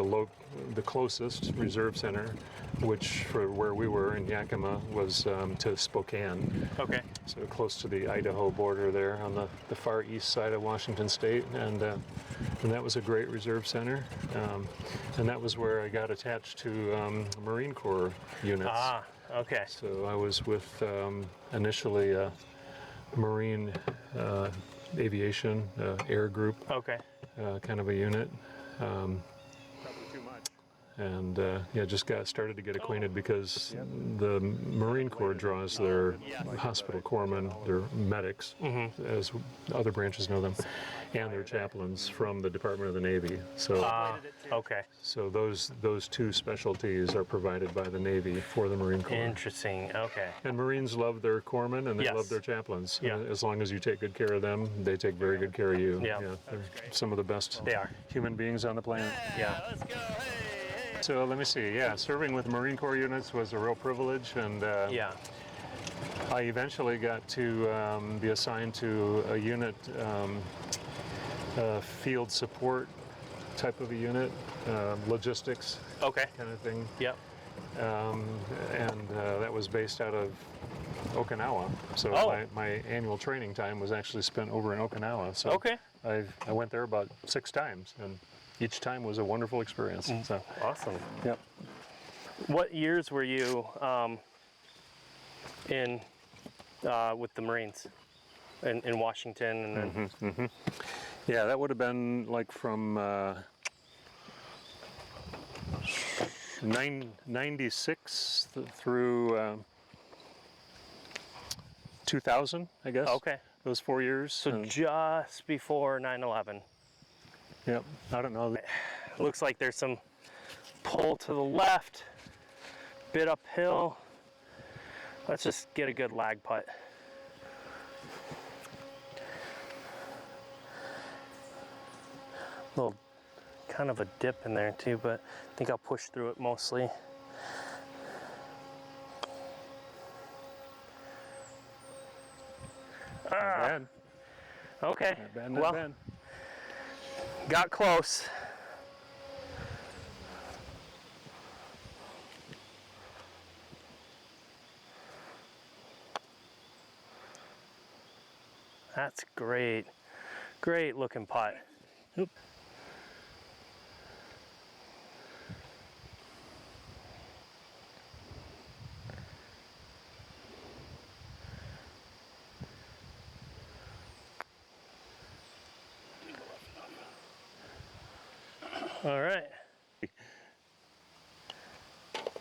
S2: the closest reserve center, which for where we were in Yakima was to Spokane.
S3: Okay.
S2: So close to the Idaho border there on the far east side of Washington State, and that was a great reserve center, and that was where I got attached to Marine Corps units.
S3: Ah, okay.
S2: So I was with initially a Marine aviation air group,
S3: Okay.
S2: kind of a unit. and yeah, just got started to get acquainted because the Marine Corps draws their hospital corpsmen, their medics, as other branches know them, and their chaplains from the Department of the Navy. So,
S3: Okay.
S2: so those two specialties are provided by the Navy for the Marine Corps.
S3: Interesting. Okay.
S2: And Marines love their corpsmen and they
S3: Yes.
S2: love their chaplains.
S3: Yeah.
S2: As long as you take good care of them, they take very good care of you.
S3: Yeah.
S2: They're some of the best
S3: They are.
S2: human beings on the planet.
S3: Yeah.
S2: So let me see. Yeah, serving with Marine Corps units was a real privilege, and
S3: Yeah.
S2: I eventually got to be assigned to a unit, field support type of a unit, logistics
S3: Okay.
S2: kind of thing.
S3: Yep.
S2: And that was based out of Okinawa. So my annual training time was actually spent over in Okinawa. So
S3: Okay.
S2: I went there about 6 times, and each time was a wonderful experience. So
S3: Awesome.
S2: yep.
S3: What years were you in with the Marines in Washington, and then
S2: Yeah, that would have been like from 96 through 2000, I guess.
S3: Okay.
S2: Those 4 years.
S3: So just before 9/11.
S2: Yep. I don't know.
S3: Looks like there's some pull to the left, bit uphill. Let's just get a good lag putt. Little kind of a dip in there too, but I think I'll push through it mostly.
S2: Bad.
S3: Okay,
S2: Not bad, not
S3: well,
S2: bad.
S3: got close. That's great. Great looking putt.
S2: Oop.
S3: All right.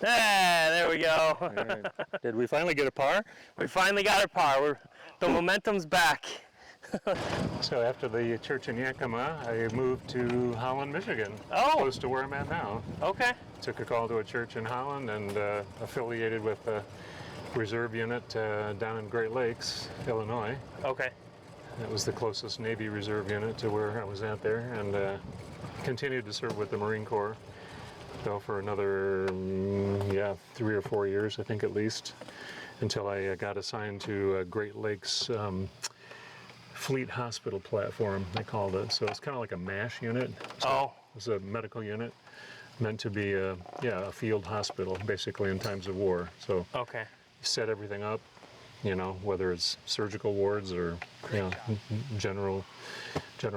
S3: Ah, there we go.
S2: All right. Did we finally get a par?
S3: We finally got our par. The momentum's back.
S2: So after the church in Yakima, I moved to Holland, Michigan,
S3: Oh.
S2: close to where I'm at now.
S3: Okay.
S2: Took a call to a church in Holland and affiliated with a reserve unit down in Great Lakes, Illinois.
S3: Okay.
S2: That was the closest Navy reserve unit to where I was at there, and continued to serve with the Marine Corps, though, for another 3 or 4 years, I think, at least, until I got assigned to Great Lakes Fleet Hospital Platform, they called it. So it's kind of like a MASH unit.
S3: Oh.
S2: It's a medical unit meant to be a field hospital, basically, in times of war. So
S3: Okay.
S2: set everything up, whether it's surgical wards or general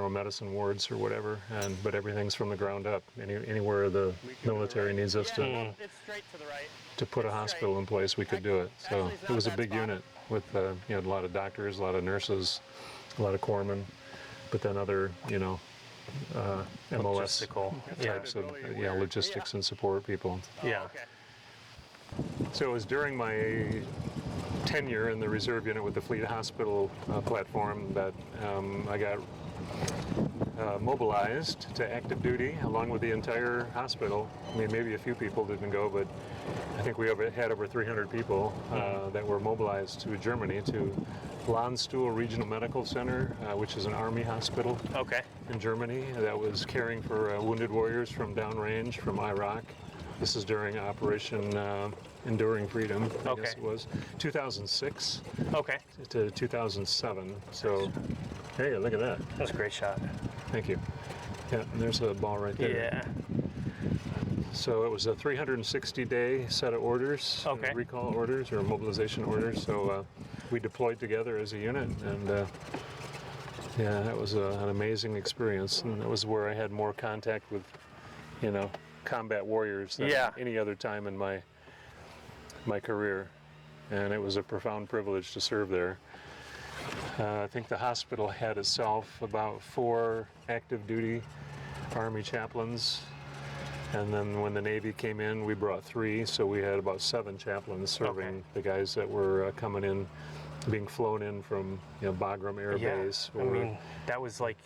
S2: medicine wards or whatever, but everything's from the ground up. Anywhere the military needs us to
S3: It's straight to the right.
S2: to put a hospital in place, we could do it. So it was a big unit with a lot of doctors, a lot of nurses, a lot of corpsmen, but then other MOS
S3: Logistical.
S2: types of logistics and support people.
S3: Yeah.
S2: So it was during my tenure in the reserve unit with the Fleet Hospital platform that I got mobilized to active duty along with the entire hospital. I mean, maybe a few people didn't go, but I think we had over 300 people that were mobilized to Germany, to Landstuhl Regional Medical Center, which is an army hospital
S3: Okay.
S2: in Germany that was caring for wounded warriors from downrange from Iraq. This is during Operation Enduring Freedom, I guess it was, 2006
S3: Okay.
S2: to 2007. So, hey, look at that.
S3: That's a great shot.
S2: Thank you. Yeah, and there's a ball right there.
S3: Yeah.
S2: So it was a 360-day set of orders,
S3: Okay.
S2: recall orders or mobilization orders. So we deployed together as a unit, and that was an amazing experience. And that was where I had more contact with, combat warriors than any other time in my career, and it was a profound privilege to serve there. I think the hospital had itself about 4 active duty Army chaplains And then when the Navy came in, we brought 3, so we had about 7 chaplains serving the guys that were coming in, being flown in from Bagram Air Base.
S3: I mean, that was like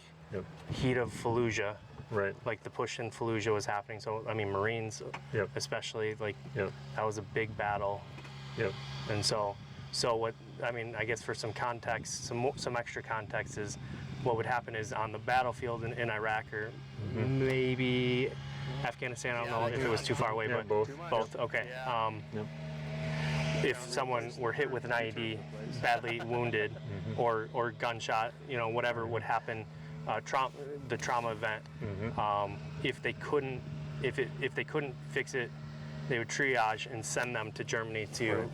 S3: heat of Fallujah.
S2: Right.
S3: Like the push in Fallujah was happening. So, I mean, Marines especially, like that was a big battle.
S2: Yep.
S3: And so what, I mean, I guess for some context, some extra context is what would happen is on the battlefield in Iraq or maybe Afghanistan, I don't know if it was too far away, but both. Okay. If someone were hit with an IED, badly wounded, or gunshot, whatever would happen, the trauma event. If they couldn't fix it, they would triage and send them to Germany to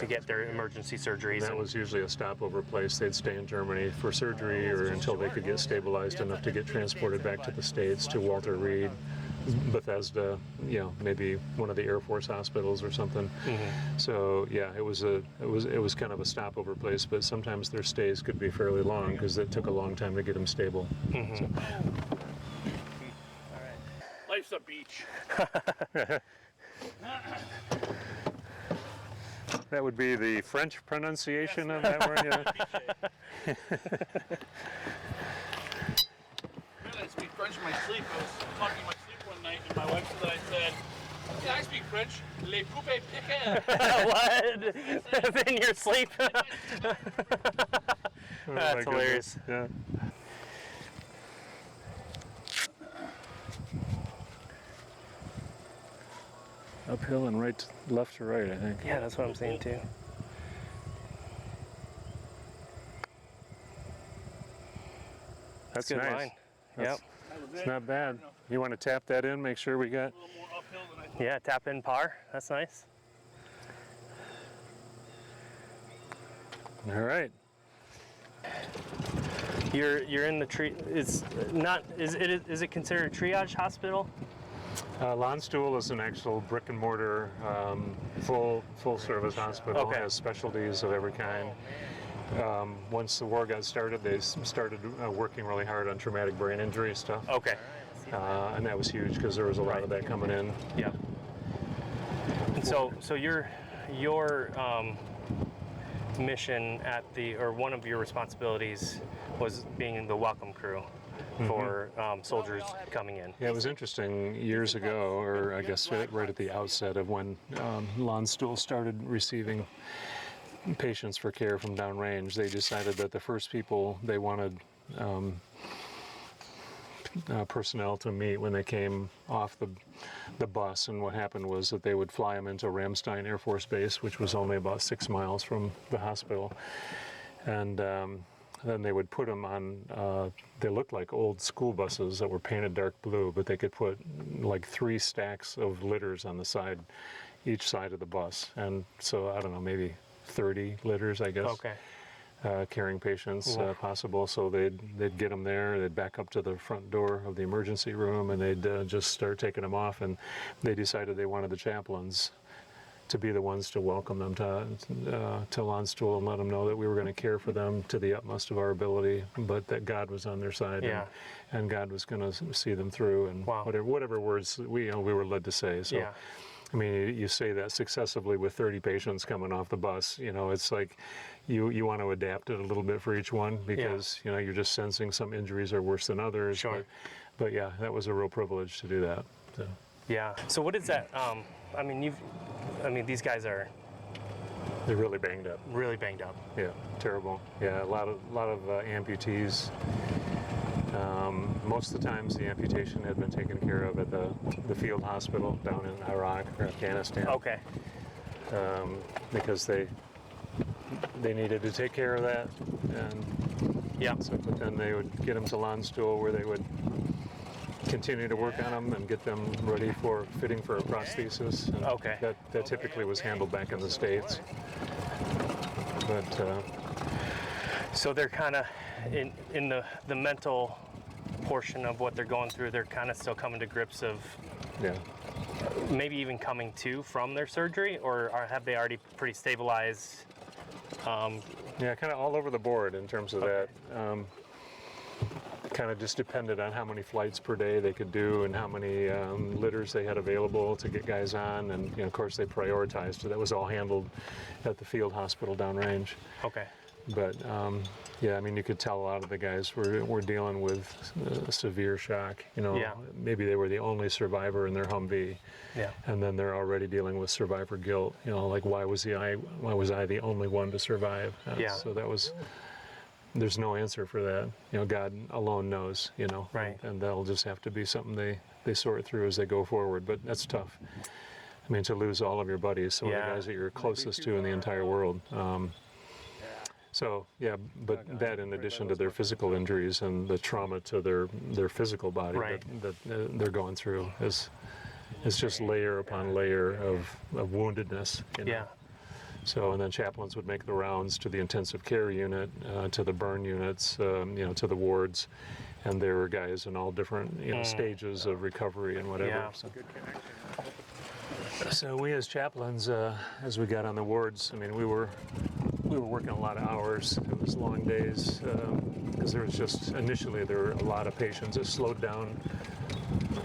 S3: get their emergency surgeries.
S2: That was usually a stopover place. They'd stay in Germany for surgery or until they could get stabilized enough to get transported back to the States to Walter Reed, Bethesda, maybe one of the Air Force hospitals or something. So yeah, it was kind of a stopover place, but sometimes their stays could be fairly long because it took a long time to get them stable. So.
S4: Life's a beach.
S2: That would be the French pronunciation of that word.
S4: I realized I speak French in my sleep. I was talking in my sleep one night, and my wife said that I said, "Yeah, I speak French. Les poupées piquent."
S3: What? In your sleep? That's hilarious.
S2: Yeah. Uphill and left to right, I think.
S3: Yeah, that's what I'm saying too.
S2: That's
S3: Good
S2: nice.
S3: line. Yep.
S2: It's not bad. You want to tap that in, make sure we got...
S4: A little more uphill than I thought.
S3: Yeah, tap in par. That's nice.
S2: All right.
S3: You're in the is it considered a triage hospital?
S2: Landstuhl is an actual brick and mortar, full service hospital. It has specialties of every kind. Once the war got started, they started working really hard on traumatic brain injury stuff.
S3: Okay.
S2: And that was huge because there was a lot of that coming in.
S3: Yeah. And so your mission or one of your responsibilities was being the welcome crew for soldiers coming in.
S2: Yeah, it was interesting years ago, or I guess right at the outset of when Landstuhl started receiving patients for care from downrange. They decided that the first people they wanted personnel to meet when they came off the bus, and what happened was that they would fly them into Ramstein Air Force Base, which was only about 6 miles from the hospital, and then they would put them on, they looked like old school buses that were painted dark blue, but they could put like 3 stacks of litters on the side, each side of the bus, and so I don't know, maybe 30 litters, I guess.
S3: Okay.
S2: Carrying patients possible. So they'd get them there, they'd back up to the front door of the emergency room, and they'd just start taking them off, and they decided they wanted the chaplains to be the ones to welcome them to Landstuhl and let them know that we were going to care for them to the utmost of our ability, but that God was on their side, and God was going to see them through, and whatever words we were led to say. So. I mean, you say that successively with 30 patients coming off the bus, it's like you want to adapt it a little bit for each one because, you're just sensing some injuries are worse than others.
S3: Sure.
S2: But yeah, that was a real privilege to do that. So.
S3: Yeah. So what is that? These guys are...
S2: They're really banged up.
S3: Really banged up.
S2: Yeah, terrible. Yeah, a lot of amputees. Most of the times the amputation had been taken care of at the field hospital down in Iraq or Afghanistan.
S3: Okay.
S2: Because they needed to take care of that, and so, but then they would get them to Landstuhl where they would continue to work on them and get them ready for fitting for a prosthesis. And that typically was handled back in the States. But
S3: so they're kind of in the mental portion of what they're going through. They're kind of still coming to grips of maybe even coming to from their surgery, or have they already pretty stabilized?
S2: Yeah, kind of all over the board in terms of that. kind of just depended on how many flights per day they could do and how many litters they had available to get guys on. And of course, they prioritized. So that was all handled at the field hospital downrange.
S3: Okay.
S2: But yeah, I mean, you could tell a lot of the guys were dealing with severe shock.
S3: Yeah.
S2: Maybe they were the only survivor in their Humvee,
S3: Yeah.
S2: and then they're already dealing with survivor guilt. Like why was I the only one to survive?
S3: Yeah.
S2: So there's no answer for that. God alone knows.
S3: Right.
S2: And that'll just have to be something they sort through as they go forward. But that's tough. I mean, to lose all of your buddies, some of the guys that you're closest to in the entire world. So yeah, but that in addition to their physical injuries and the trauma to their physical body
S3: Right.
S2: that they're going through is just layer upon layer of woundedness.
S3: Yeah.
S2: So and then chaplains would make the rounds to the intensive care unit, to the burn units, to the wards, and there were guys in all different stages of recovery and whatever.
S3: Yeah.
S2: So we as chaplains, as we got on the wards, I mean, we were working a lot of hours. It was long days because initially there were a lot of patients. It slowed down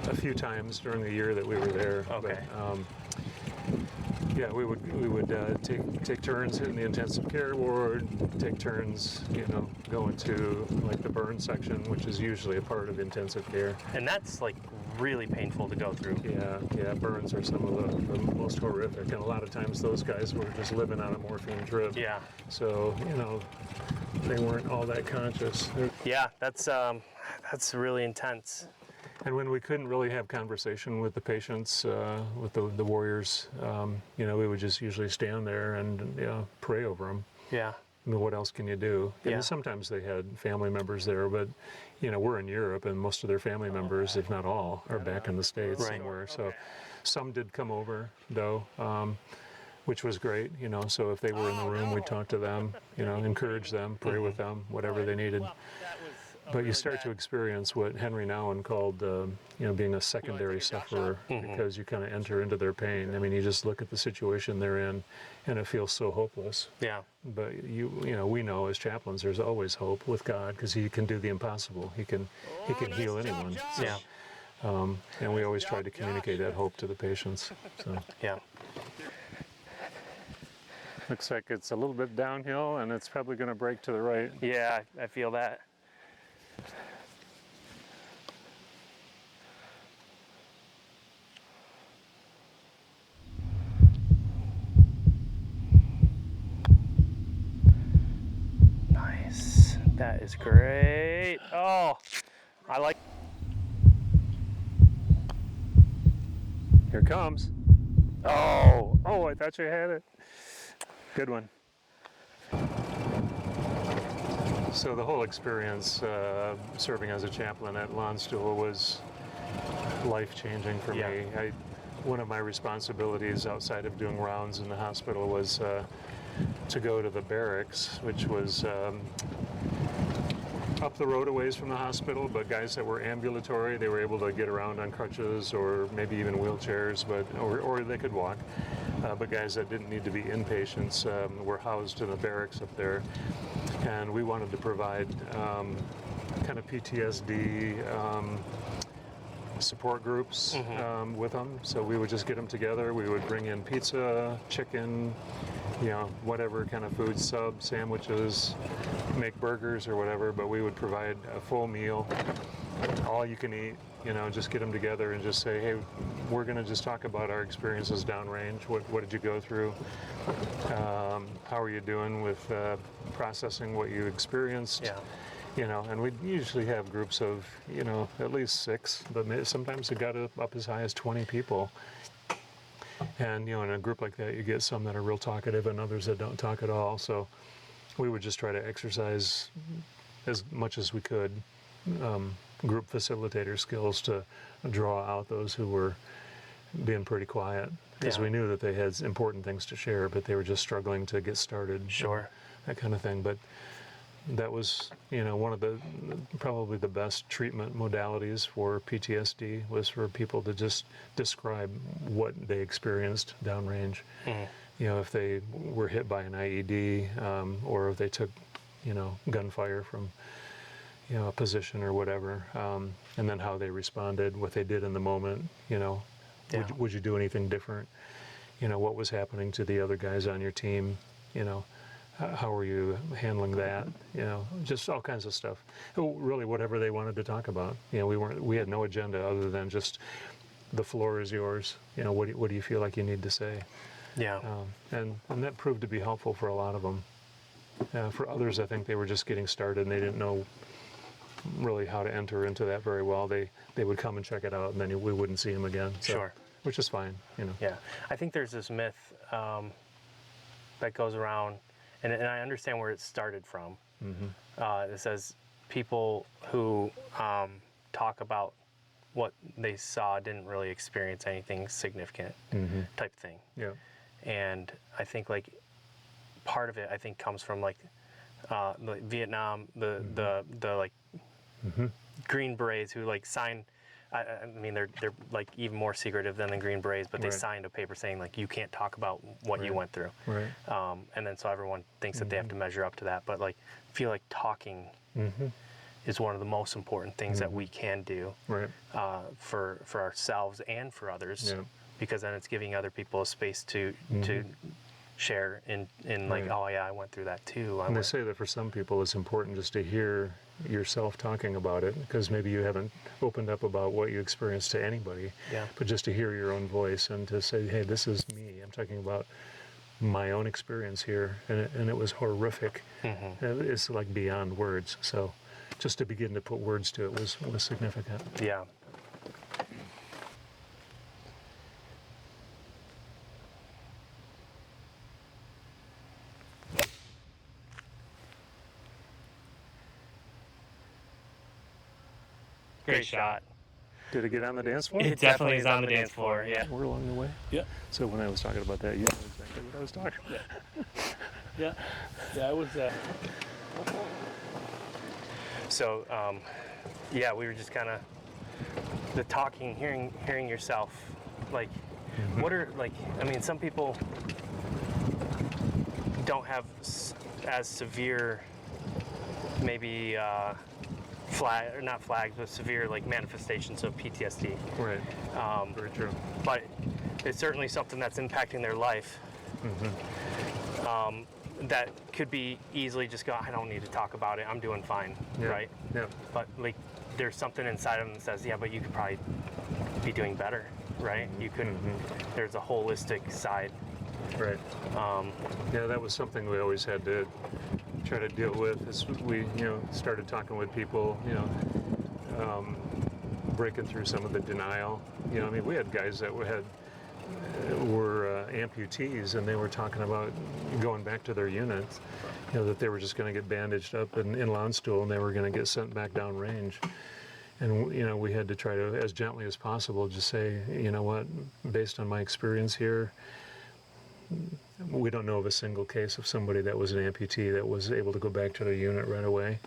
S2: a few times during the year that we were there.
S3: Okay.
S2: But, yeah, we would take turns hitting the intensive care ward, take turns, going to like the burn section, which is usually a part of intensive care.
S3: And that's like really painful to go through.
S2: Yeah, burns are some of the most horrific, and a lot of times those guys were just living on a morphine drip.
S3: Yeah.
S2: So they weren't all that conscious.
S3: Yeah, that's really intense.
S2: And when we couldn't really have conversation with the patients, with the warriors, we would just usually stand there and pray over them.
S3: Yeah.
S2: I mean, what else can you do?
S3: Yeah.
S2: And sometimes they had family members there, but we're in Europe, and most of their family members, if not all, are back in the States
S3: Right.
S2: somewhere. So some did come over, though, which was great. So if they were in the room, we'd talk to them, encourage them, pray with them, whatever they needed. But you start to experience what Henry Nouwen called, being a secondary sufferer, because you kind of enter into their pain. I mean, you just look at the situation they're in, and it feels so hopeless.
S3: Yeah.
S2: But we know as chaplains, there's always hope with God, because He can do the impossible. He can heal anyone. So,
S3: Yeah.
S2: and we always try to communicate that hope to the patients. So.
S3: Yeah.
S2: Looks like it's a little bit downhill, and it's probably going to break to the right.
S3: Yeah, I feel that. Nice. That is great. Oh, I like.
S2: Here it comes. Oh, I thought you had it. Good one. So the whole experience serving as a chaplain at Landstuhl was life-changing for
S3: Yeah.
S2: me. One of my responsibilities outside of doing rounds in the hospital was to go to the barracks, which was up the road a ways from the hospital, but guys that were ambulatory, they were able to get around on crutches or maybe even wheelchairs, or they could walk. But guys that didn't need to be inpatients were housed in the barracks up there. And we wanted to provide kind of PTSD support groups with them. So we would just get them together. We would bring in pizza, chicken, whatever kind of food, subs, sandwiches, make burgers or whatever, but we would provide a full meal, all you can eat, just get them together and just say, hey, we're going to just talk about our experiences downrange. What did you go through? How are you doing with processing what you experienced?
S3: Yeah.
S2: And we'd usually have groups of, at least 6, but sometimes it got up as high as 20 people. And, in a group like that, you get some that are real talkative and others that don't talk at all. So we would just try to exercise as much as we could group facilitator skills to draw out those who were being pretty quiet. Because we knew that they had important things to share, but they were just struggling to get started.
S3: Sure.
S2: That kind of thing. But that was, one of the probably the best treatment modalities for PTSD was for people to just describe what they experienced downrange. If they were hit by an IED or if they took, gunfire from, a position or whatever, and then how they responded, what they did in the moment.
S3: Yeah.
S2: Would you do anything different? What was happening to the other guys on your team? How were you handling that? Just all kinds of stuff. Really, whatever they wanted to talk about. We had no agenda other than just the floor is yours. What do you feel like you need to say?
S3: Yeah.
S2: And that proved to be helpful for a lot of them. For others, I think they were just getting started and they didn't know really how to enter into that very well. They would come and check it out, and then we wouldn't see them again. So,
S3: Sure.
S2: Which is fine.
S3: Yeah. I think there's this myth that goes around, and I understand where it started from. It says people who talk about what they saw didn't really experience anything significant, type thing.
S2: Yeah.
S3: And I think like part of it, I think, comes from like Vietnam, the like Green Berets who like signed. I mean, they're like even more secretive than the Green Berets, but they
S2: Right.
S3: signed a paper saying like you can't talk about what you went through.
S2: Right.
S3: And then so everyone thinks that they have to measure up to that, but like I feel like talking is one of the most important things that we can do
S2: Right.
S3: for ourselves and for others,
S2: Yeah.
S3: because then it's giving other people a space to share in like,
S2: Right.
S3: oh yeah, I went through that too.
S2: And they say that for some people it's important just to hear yourself talking about it, because maybe you haven't opened up about what you experienced to anybody,
S3: Yeah.
S2: but just to hear your own voice and to say, hey, this is me. I'm talking about my own experience here, and it was horrific. It's like beyond words. So just to begin to put words to it was significant.
S3: Yeah. Great shot.
S2: Did it get on the dance floor?
S3: It definitely is on the dance floor, yeah.
S2: We're along the way.
S4: Yeah.
S2: So when I was talking about that, you know exactly what I was talking about.
S4: Yeah. Yeah, I was.
S3: So, yeah, we were just kind of the talking, hearing yourself. Like, what are like? I mean, some people don't have as severe, maybe not flags, but severe like manifestations of PTSD.
S2: Right. Very true.
S3: But it's certainly something that's impacting their life. That could be easily just go, I don't need to talk about it. I'm doing fine,
S2: Yeah.
S3: right?
S2: Yeah.
S3: But like, there's something inside of them that says, yeah, but you could probably be doing better, right? You could. There's a holistic side.
S2: Right. Yeah, that was something we always had to try to deal with as we, started talking with people, breaking through some of the denial. I mean, we had guys that were amputees, and they were talking about going back to their units, that they were just going to get bandaged up in lawn stool and they were going to get sent back down range. And, we had to try to, as gently as possible, just say, you know what, based on my experience here, we don't know of a single case of somebody that was an amputee that was able to go back to their unit right away.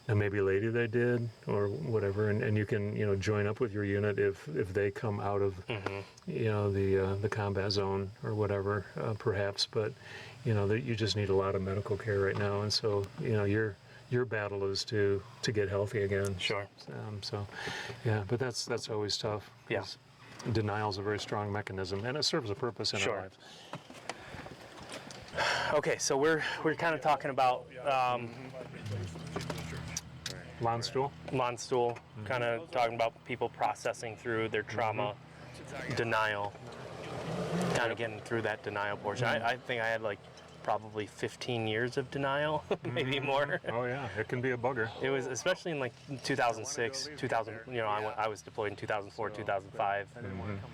S2: Now maybe later they did or whatever, and you can join up with your unit if they come out of the combat zone or whatever, perhaps. But you just need a lot of medical care right now, and so your battle is to get healthy again.
S3: Sure.
S2: So yeah, but that's always tough.
S3: Yeah.
S2: 'Cause denial is a very strong mechanism, and it serves a purpose in
S3: Sure.
S2: our lives.
S3: Okay, so we're kind of talking about
S2: Lawn stool.
S3: lawn stool, kind of talking about people processing through their trauma, denial, kind of getting through that denial portion. I think I had like probably 15 years of denial, maybe more.
S2: Oh yeah, it can be a bugger.
S3: It was especially in like 2006, 2000. I was deployed in 2004, 2005.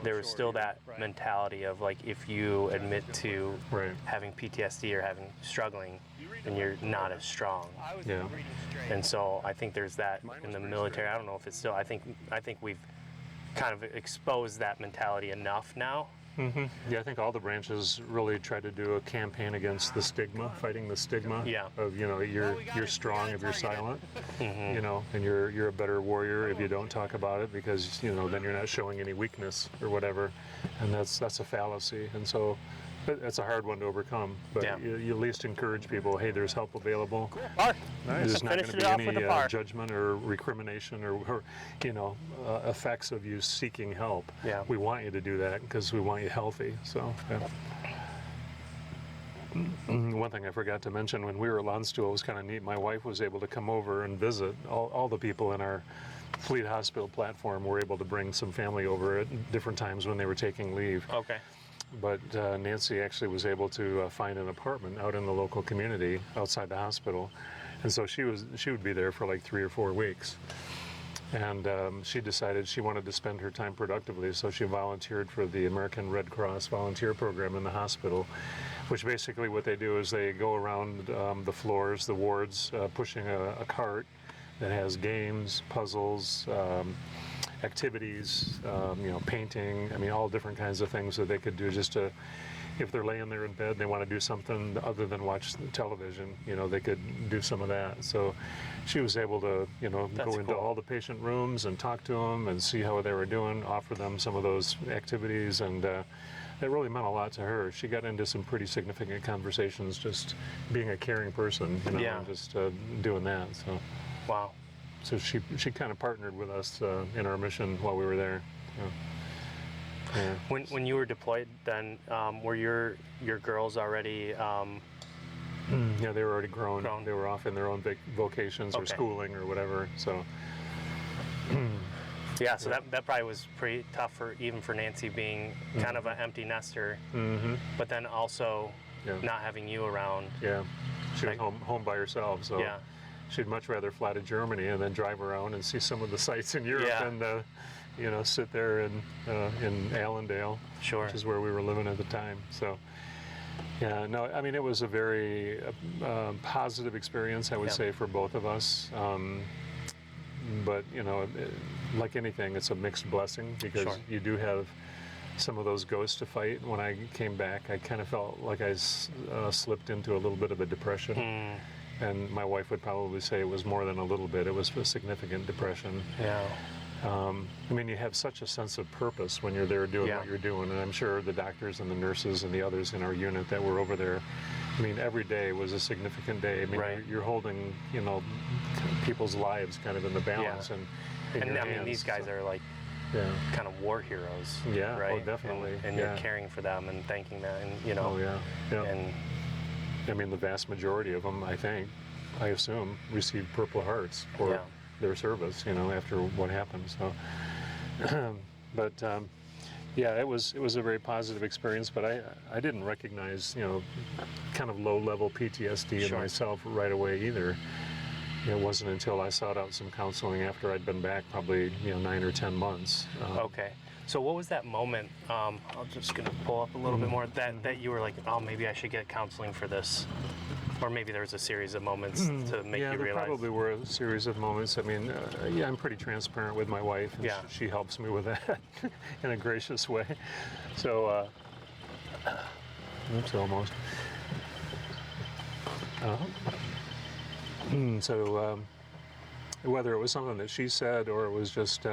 S3: There was still that mentality of like, if you admit to
S2: Right.
S3: having PTSD or having struggling, then you're not as strong.
S2: Yeah.
S3: And so I think there's that in the military. I don't know if it's still. I think we've kind of exposed that mentality enough now.
S2: Yeah, I think all the branches really try to do a campaign against the stigma, fighting the stigma
S3: Yeah.
S2: of you're strong if you're silent, and you're a better warrior if you don't talk about it, because then you're not showing any weakness or whatever, and that's a fallacy. And so That's a hard one to overcome, but
S3: Yeah.
S2: you at least encourage people, hey, there's help available.
S3: Par.
S2: There's not going
S3: Finished
S2: to
S3: it
S2: be
S3: off
S2: any
S3: with a par.
S2: judgment or recrimination or effects of you seeking help.
S3: Yeah.
S2: We want you to do that because we want you healthy. So, yeah. One thing I forgot to mention when we were at Landstuhl, it was kind of neat. My wife was able to come over and visit. All the people in our Fleet Hospital platform were able to bring some family over at different times when they were taking leave.
S3: Okay.
S2: But Nancy actually was able to find an apartment out in the local community outside the hospital, and so she would be there for like 3 or 4 weeks. And she decided she wanted to spend her time productively, so she volunteered for the American Red Cross volunteer program in the hospital, which basically what they do is they go around the floors, the wards, pushing a cart that has games, puzzles, activities, painting, all different kinds of things that they could do just to, if they're laying there in bed and they want to do something other than watch the television, they could do some of that. So she was able to, go into
S3: cool.
S2: all the patient rooms and talk to them and see how they were doing, offer them some of those activities, and that really meant a lot to her. She got into some pretty significant conversations just being a caring person,
S3: Yeah.
S2: and just doing that. So.
S3: Wow.
S2: So she kind of partnered with us in our mission while we were there. Yeah.
S3: When you were deployed, then were your girls already?
S2: Yeah, they were already grown. They were off in their own vocations or
S3: Okay.
S2: schooling or whatever. So
S3: Yeah, so that probably was pretty tough even for Nancy being kind of an empty nester, but then also
S2: Yeah.
S3: not having you around.
S2: yeah, she was home by herself. So
S3: Yeah.
S2: she'd much rather fly to Germany and then drive around and see some of the sights in Europe
S3: Yeah.
S2: and sit there in Allendale,
S3: Sure.
S2: which is where we were living at the time. So. Yeah, no, it was a very positive experience, I would
S3: Yeah.
S2: say, for both of us. But, like anything, it's a mixed blessing because
S3: Sure.
S2: you do have some of those ghosts to fight. When I came back, I kind of felt like I slipped into a little bit of a depression. And my wife would probably say it was more than a little bit. It was a significant depression.
S3: Yeah.
S2: You have such a sense of purpose when you're there doing
S3: Yeah.
S2: what you're doing, and I'm sure the doctors and the nurses and the others in our unit that were over there, every day was a significant day.
S3: Right.
S2: You're holding, people's lives kind of in the balance,
S3: Yeah.
S2: and in your hands,
S3: these guys
S2: so.
S3: are like
S2: Yeah.
S3: kind of war heroes.
S2: Yeah, oh,
S3: right?
S2: definitely,
S3: And
S2: yeah.
S3: you're caring for them and thanking them, and
S2: Oh yeah, yeah.
S3: and
S2: The vast majority of them, I assume, received Purple Hearts for
S3: Yeah.
S2: their service, after what happened. So, yeah, it was a very positive experience. But I didn't recognize, kind of low-level PTSD in
S3: Sure.
S2: myself right away either. It wasn't until I sought out some counseling after I'd been back probably 9 or 10 months.
S3: Okay. So what was that moment? I'm just gonna pull up a little bit more. That you were like, oh, maybe I should get counseling for this, or maybe there was a series of moments to make
S2: Yeah,
S3: you
S2: there
S3: realize.
S2: probably were a series of moments. I'm pretty transparent with my wife, and
S3: Yeah.
S2: she helps me with that in a gracious way. So, oops, almost. So, whether it was something that she said or it was just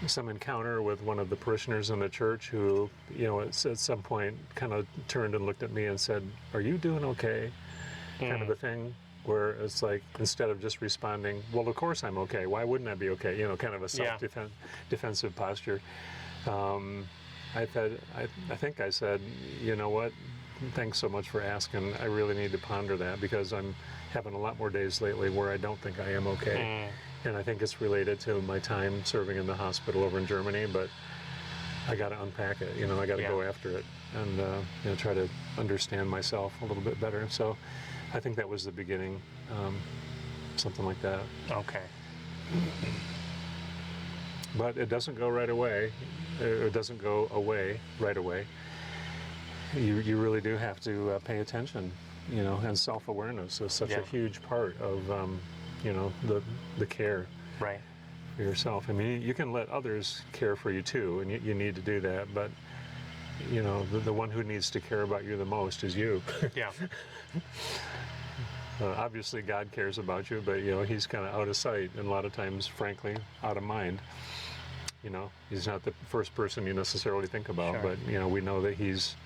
S2: some encounter with one of the parishioners in the church who, at some point kind of turned and looked at me and said, "Are you doing okay?" Kind of a thing, where it's like, instead of just responding, "Well, of course I'm okay. Why wouldn't I be okay?" Kind of a self-defensive posture. I think I said, "You know what? Thanks so much for asking. I really need to ponder that because I'm having a lot more days lately where I don't think I am okay." And I think it's related to my time serving in the hospital over in Germany, but I got to unpack it. I got to go after it and try to understand myself a little bit better. So I think that was the beginning, something like that.
S3: Okay.
S2: But it doesn't go right away. It doesn't go away right away. You really do have to pay attention, and self-awareness is such a huge part of, the care
S3: Right.
S2: for yourself. You can let others care for you too, and you need to do that, but, the one who needs to care about you the most is you.
S3: Yeah.
S2: Obviously God cares about you, but, he's kind of out of sight, and a lot of times, frankly, out of mind. He's not the first person you necessarily think about,
S3: Sure.
S2: but, we know that he's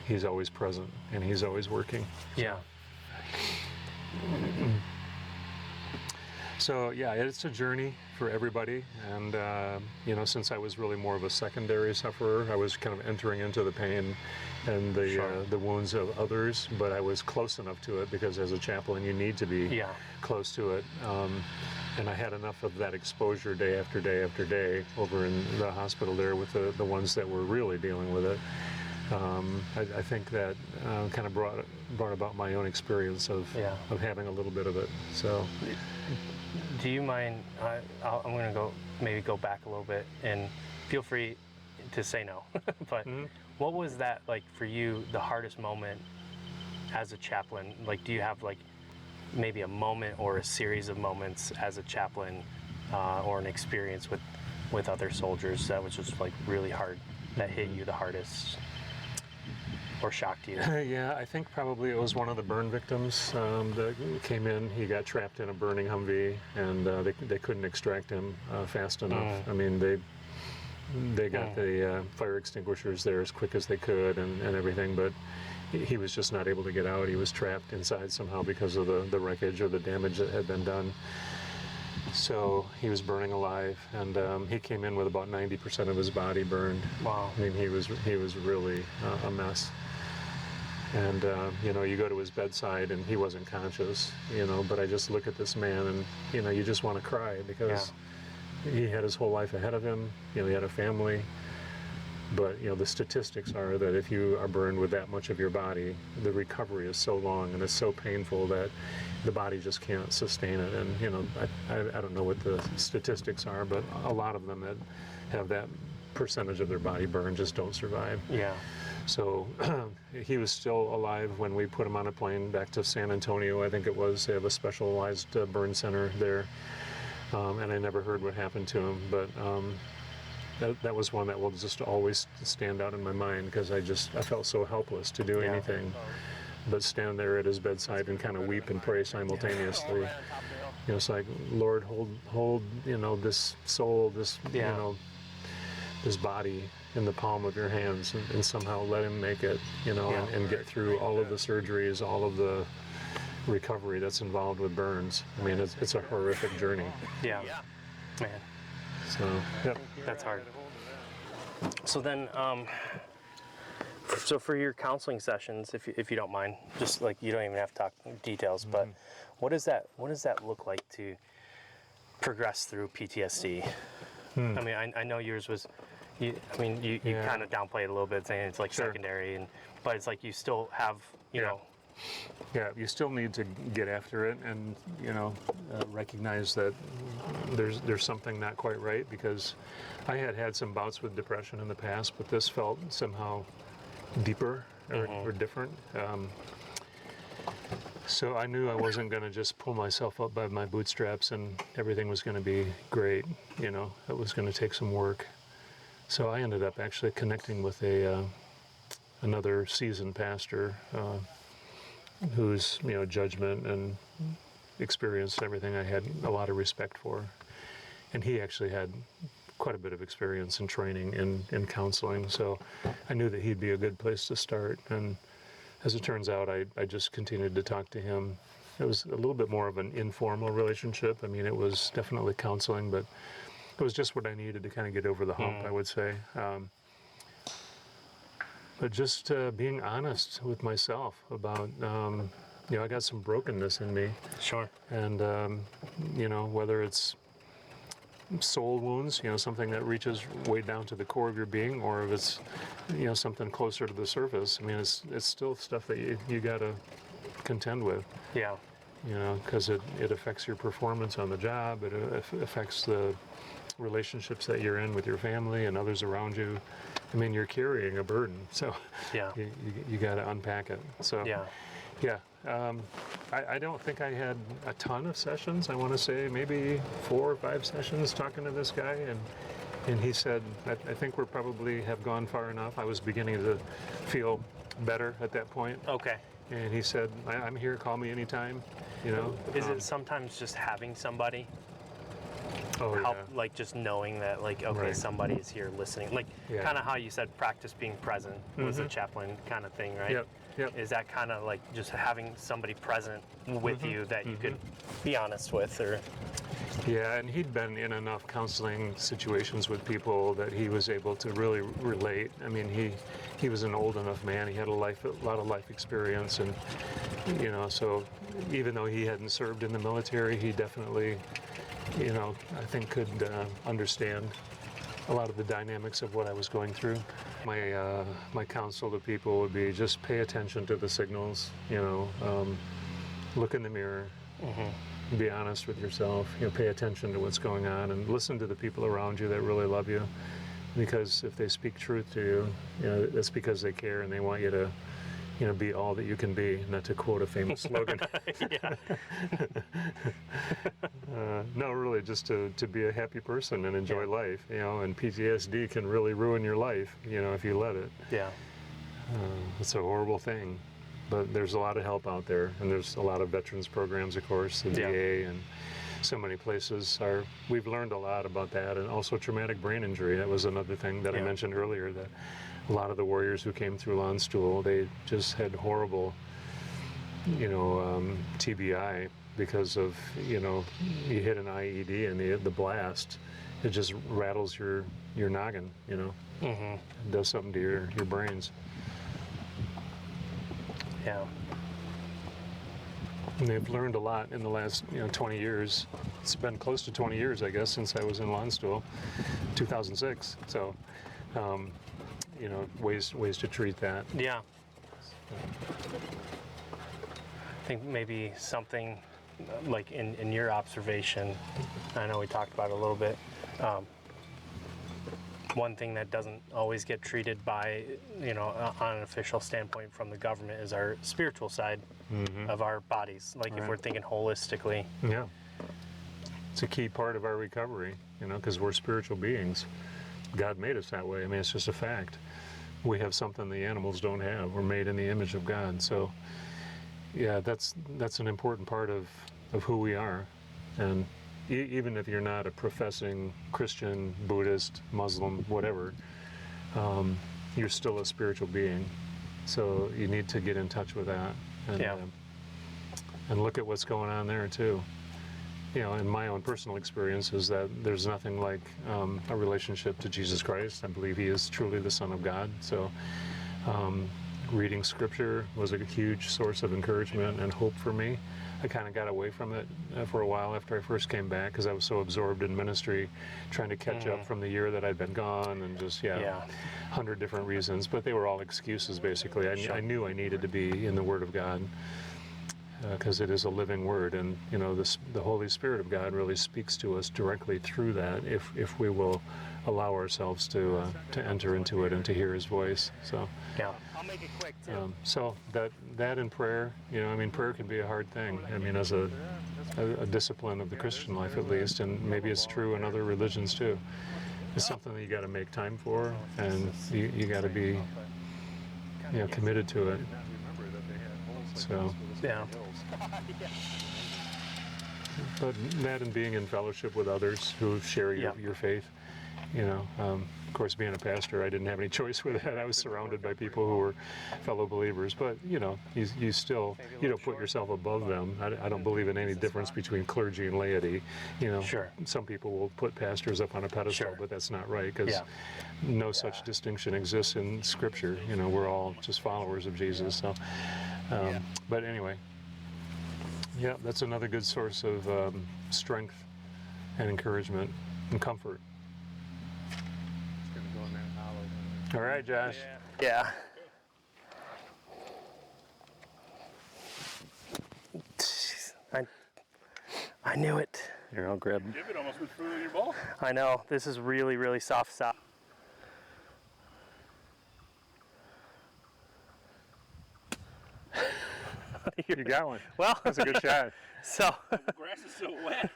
S2: he's always present and he's always working.
S3: Yeah.
S2: So yeah, it's a journey for everybody, and since I was really more of a secondary sufferer, I was kind of entering into the pain and the wounds of others, but I was close enough to it because as a chaplain you need to be close to it, and I had enough of that exposure day after day after day over in the hospital there with the ones that were really dealing with it. I think that kind of brought about my own experience of having a little bit of it. So.
S3: Do you mind? I'm going to maybe go back a little bit, and feel free to say no. But what was that like for you? The hardest moment as a chaplain? Like, do you have like maybe a moment or a series of moments as a chaplain, or an experience with other soldiers that was just like really hard, that hit you the hardest? Or shocked you?
S2: Yeah, I think probably it was one of the burn victims that came in. He got trapped in a burning Humvee, and they couldn't extract him fast enough. I mean, they got the fire extinguishers there as quick as they could and everything, but he was just not able to get out. He was trapped inside somehow because of the wreckage or the damage that had been done. So he was burning alive, and he came in with about 90% of his body burned.
S3: Wow.
S2: I mean, he was really a mess. And you go to his bedside, and he wasn't conscious. But I just look at this man, and you just want to cry because he had his whole life ahead of him. He had a family. But the statistics are that if you are burned with that much of your body, the recovery is so long and it's so painful that the body just can't sustain it. And I don't know what the statistics are, but a lot of them that have that percentage of their body burned just don't survive.
S3: Yeah.
S2: So he was still alive when we put him on a plane back to San Antonio, I think it was. They have a specialized burn center there, and I never heard what happened to him, but that was one that will just always stand out in my mind because I felt so helpless to do anything but stand there at his bedside and kind of weep and pray simultaneously. It's like, Lord, hold this soul, this this body in the palm of your hands, and somehow let him make it, and get through all of the surgeries, all of the recovery that's involved with burns. I mean, it's a horrific journey.
S3: Yeah. Man.
S2: So, yep.
S3: That's hard. So then, so for your counseling sessions, if you don't mind, just like you don't even have to talk details, but what does that look like to progress through PTSD? I mean, I know yours was, you kind of downplay it a little bit, saying it's like secondary, but it's like you still have, you know.
S2: Yeah, you still need to get after it and, recognize that there's something not quite right, because I had some bouts with depression in the past, but this felt somehow deeper or different. So I knew I wasn't going to just pull myself up by my bootstraps and everything was going to be great. It was going to take some work. So I ended up actually connecting with another seasoned pastor whose judgment and experience, everything I had a lot of respect for. And he actually had quite a bit of experience and training in counseling, so I knew that he'd be a good place to start. And as it turns out, I just continued to talk to him. It was a little bit more of an informal relationship. I mean, it was definitely counseling, but it was just what I needed to kind of get over the hump, I would say. But just being honest with myself about, I got some brokenness in me.
S3: Sure.
S2: And, whether it's soul wounds, something that reaches way down to the core of your being, or if it's, something closer to the surface. I mean, it's still stuff that you got to contend with.
S3: Yeah.
S2: Because it affects your performance on the job. It affects the relationships that you're in with your family and others around you. I mean, you're carrying a burden, so you got to unpack it. So I don't think I had a ton of sessions. I want to say maybe 4 or 5 sessions talking to this guy, and he said, I think we're probably have gone far enough. I was beginning to feel better at that point.
S3: Okay.
S2: And he said, I'm here, call me anytime.
S3: Is it sometimes just having somebody
S2: Oh,
S3: help,
S2: yeah.
S3: like just knowing that, like, okay,
S2: Right.
S3: somebody is here listening. Like,
S2: Yeah.
S3: kind of how you said practice being present was a chaplain kind of thing, right?
S2: Yep, yep.
S3: Is that kind of like just having somebody present with you that you could be honest with, or?
S2: Yeah, and he'd been in enough counseling situations with people that he was able to really relate. I mean, he was an old enough man. He had a lot of life experience, and so even though he hadn't served in the military, he definitely, I think could understand a lot of the dynamics of what I was going through. My counsel to people would be just pay attention to the signals. Look in the mirror. Be honest with yourself. Pay attention to what's going on, and listen to the people around you that really love you. Because if they speak truth to you, that's because they care and they want you to, be all that you can be. Not to quote a famous slogan. No, really, just to be a happy person and enjoy life. And PTSD can really ruin your life. If you let it.
S3: Yeah.
S2: It's a horrible thing. But there's a lot of help out there, and there's a lot of veterans programs, of course, the VA, and so many places we've learned a lot about that, and also traumatic brain injury. That was another thing that I mentioned earlier, that a lot of the warriors who came through Landstuhl, they just had horrible, TBI because of, you hit an IED and the blast, it just rattles your noggin, It does something to your brains.
S3: Yeah.
S2: And they've learned a lot in the last 20 years. It's been close to 20 years, I guess, since I was in Landstuhl, 2006. So, ways to treat that.
S3: Yeah. I think maybe something like in your observation, I know we talked about it a little bit, one thing that doesn't always get treated by, on an official standpoint from the government is our spiritual side of our bodies. Like if we're thinking holistically.
S2: Yeah. It's a key part of our recovery, because we're spiritual beings. God made us that way. I mean, it's just a fact. We have something the animals don't have. We're made in the image of God. So, yeah, that's an important part of who we are. And even if you're not a professing Christian, Buddhist, Muslim, whatever, you're still a spiritual being. So you need to get in touch with that and look at what's going on there too. In my own personal experience is that there's nothing like a relationship to Jesus Christ. I believe he is truly the Son of God. So reading scripture was a huge source of encouragement and hope for me. I kind of got away from it for a while after I first came back because I was so absorbed in ministry, trying to catch up from the year that I'd been gone, and just 100 different reasons. But they were all excuses, basically. I knew I needed to be in the Word of God because it is a living Word, and the Holy Spirit of God really speaks to us directly through that if we will allow ourselves to enter into it and to hear His voice. So.
S3: Yeah. I'll make it quick too.
S2: So that in prayer, prayer can be a hard thing. I mean, as a discipline of the Christian life, at least, and maybe it's true in other religions too. It's something that you got to make time for, and you got to be, committed to it. So.
S3: Yeah.
S2: But that and being in fellowship with others who share your faith, of course, being a pastor, I didn't have any choice with that. I was surrounded by people who were fellow believers, but you still, you don't put yourself above them. I don't believe in any difference between clergy and laity.
S3: Sure.
S2: Some people will put pastors up on a pedestal, but that's not right, because no such distinction exists in Scripture. We're all just followers of Jesus. So, but anyway, that's another good source of strength and encouragement and comfort. All right, Josh.
S3: Yeah. I knew it.
S2: Here, I'll grab.
S4: Give it almost went through your ball.
S3: I know. This is really, really soft stop.
S2: You got one.
S3: Well,
S2: That's a good shot.
S3: So
S4: The grass is so wet.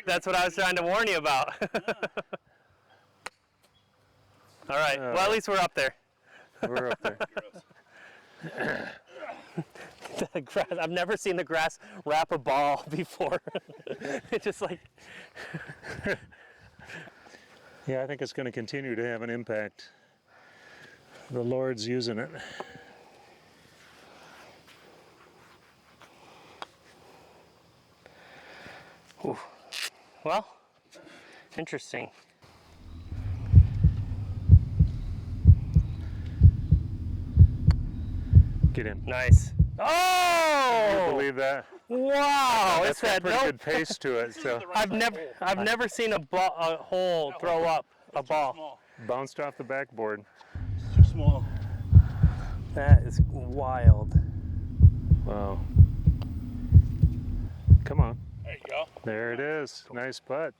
S3: that's what I was trying to warn you about. All right. Well, at least we're up there.
S2: We're up there.
S3: The grass, I've never seen the grass wrap a ball before. It's just like,
S2: Yeah, I think it's going to continue to have an impact. The Lord's using it.
S3: ooh. Well, interesting.
S2: Get in.
S3: Nice.
S2: Can
S3: Oh!
S2: you believe that?
S3: Wow!
S2: That's
S3: It's
S2: got
S3: that
S2: pretty
S3: nope.
S2: good pace to it. So
S3: I've never seen a hole throw up a ball.
S4: Small.
S2: bounced off the backboard.
S4: It's too small.
S3: That is wild.
S2: Wow. Come on.
S4: There you go.
S2: There it is. Nice putt.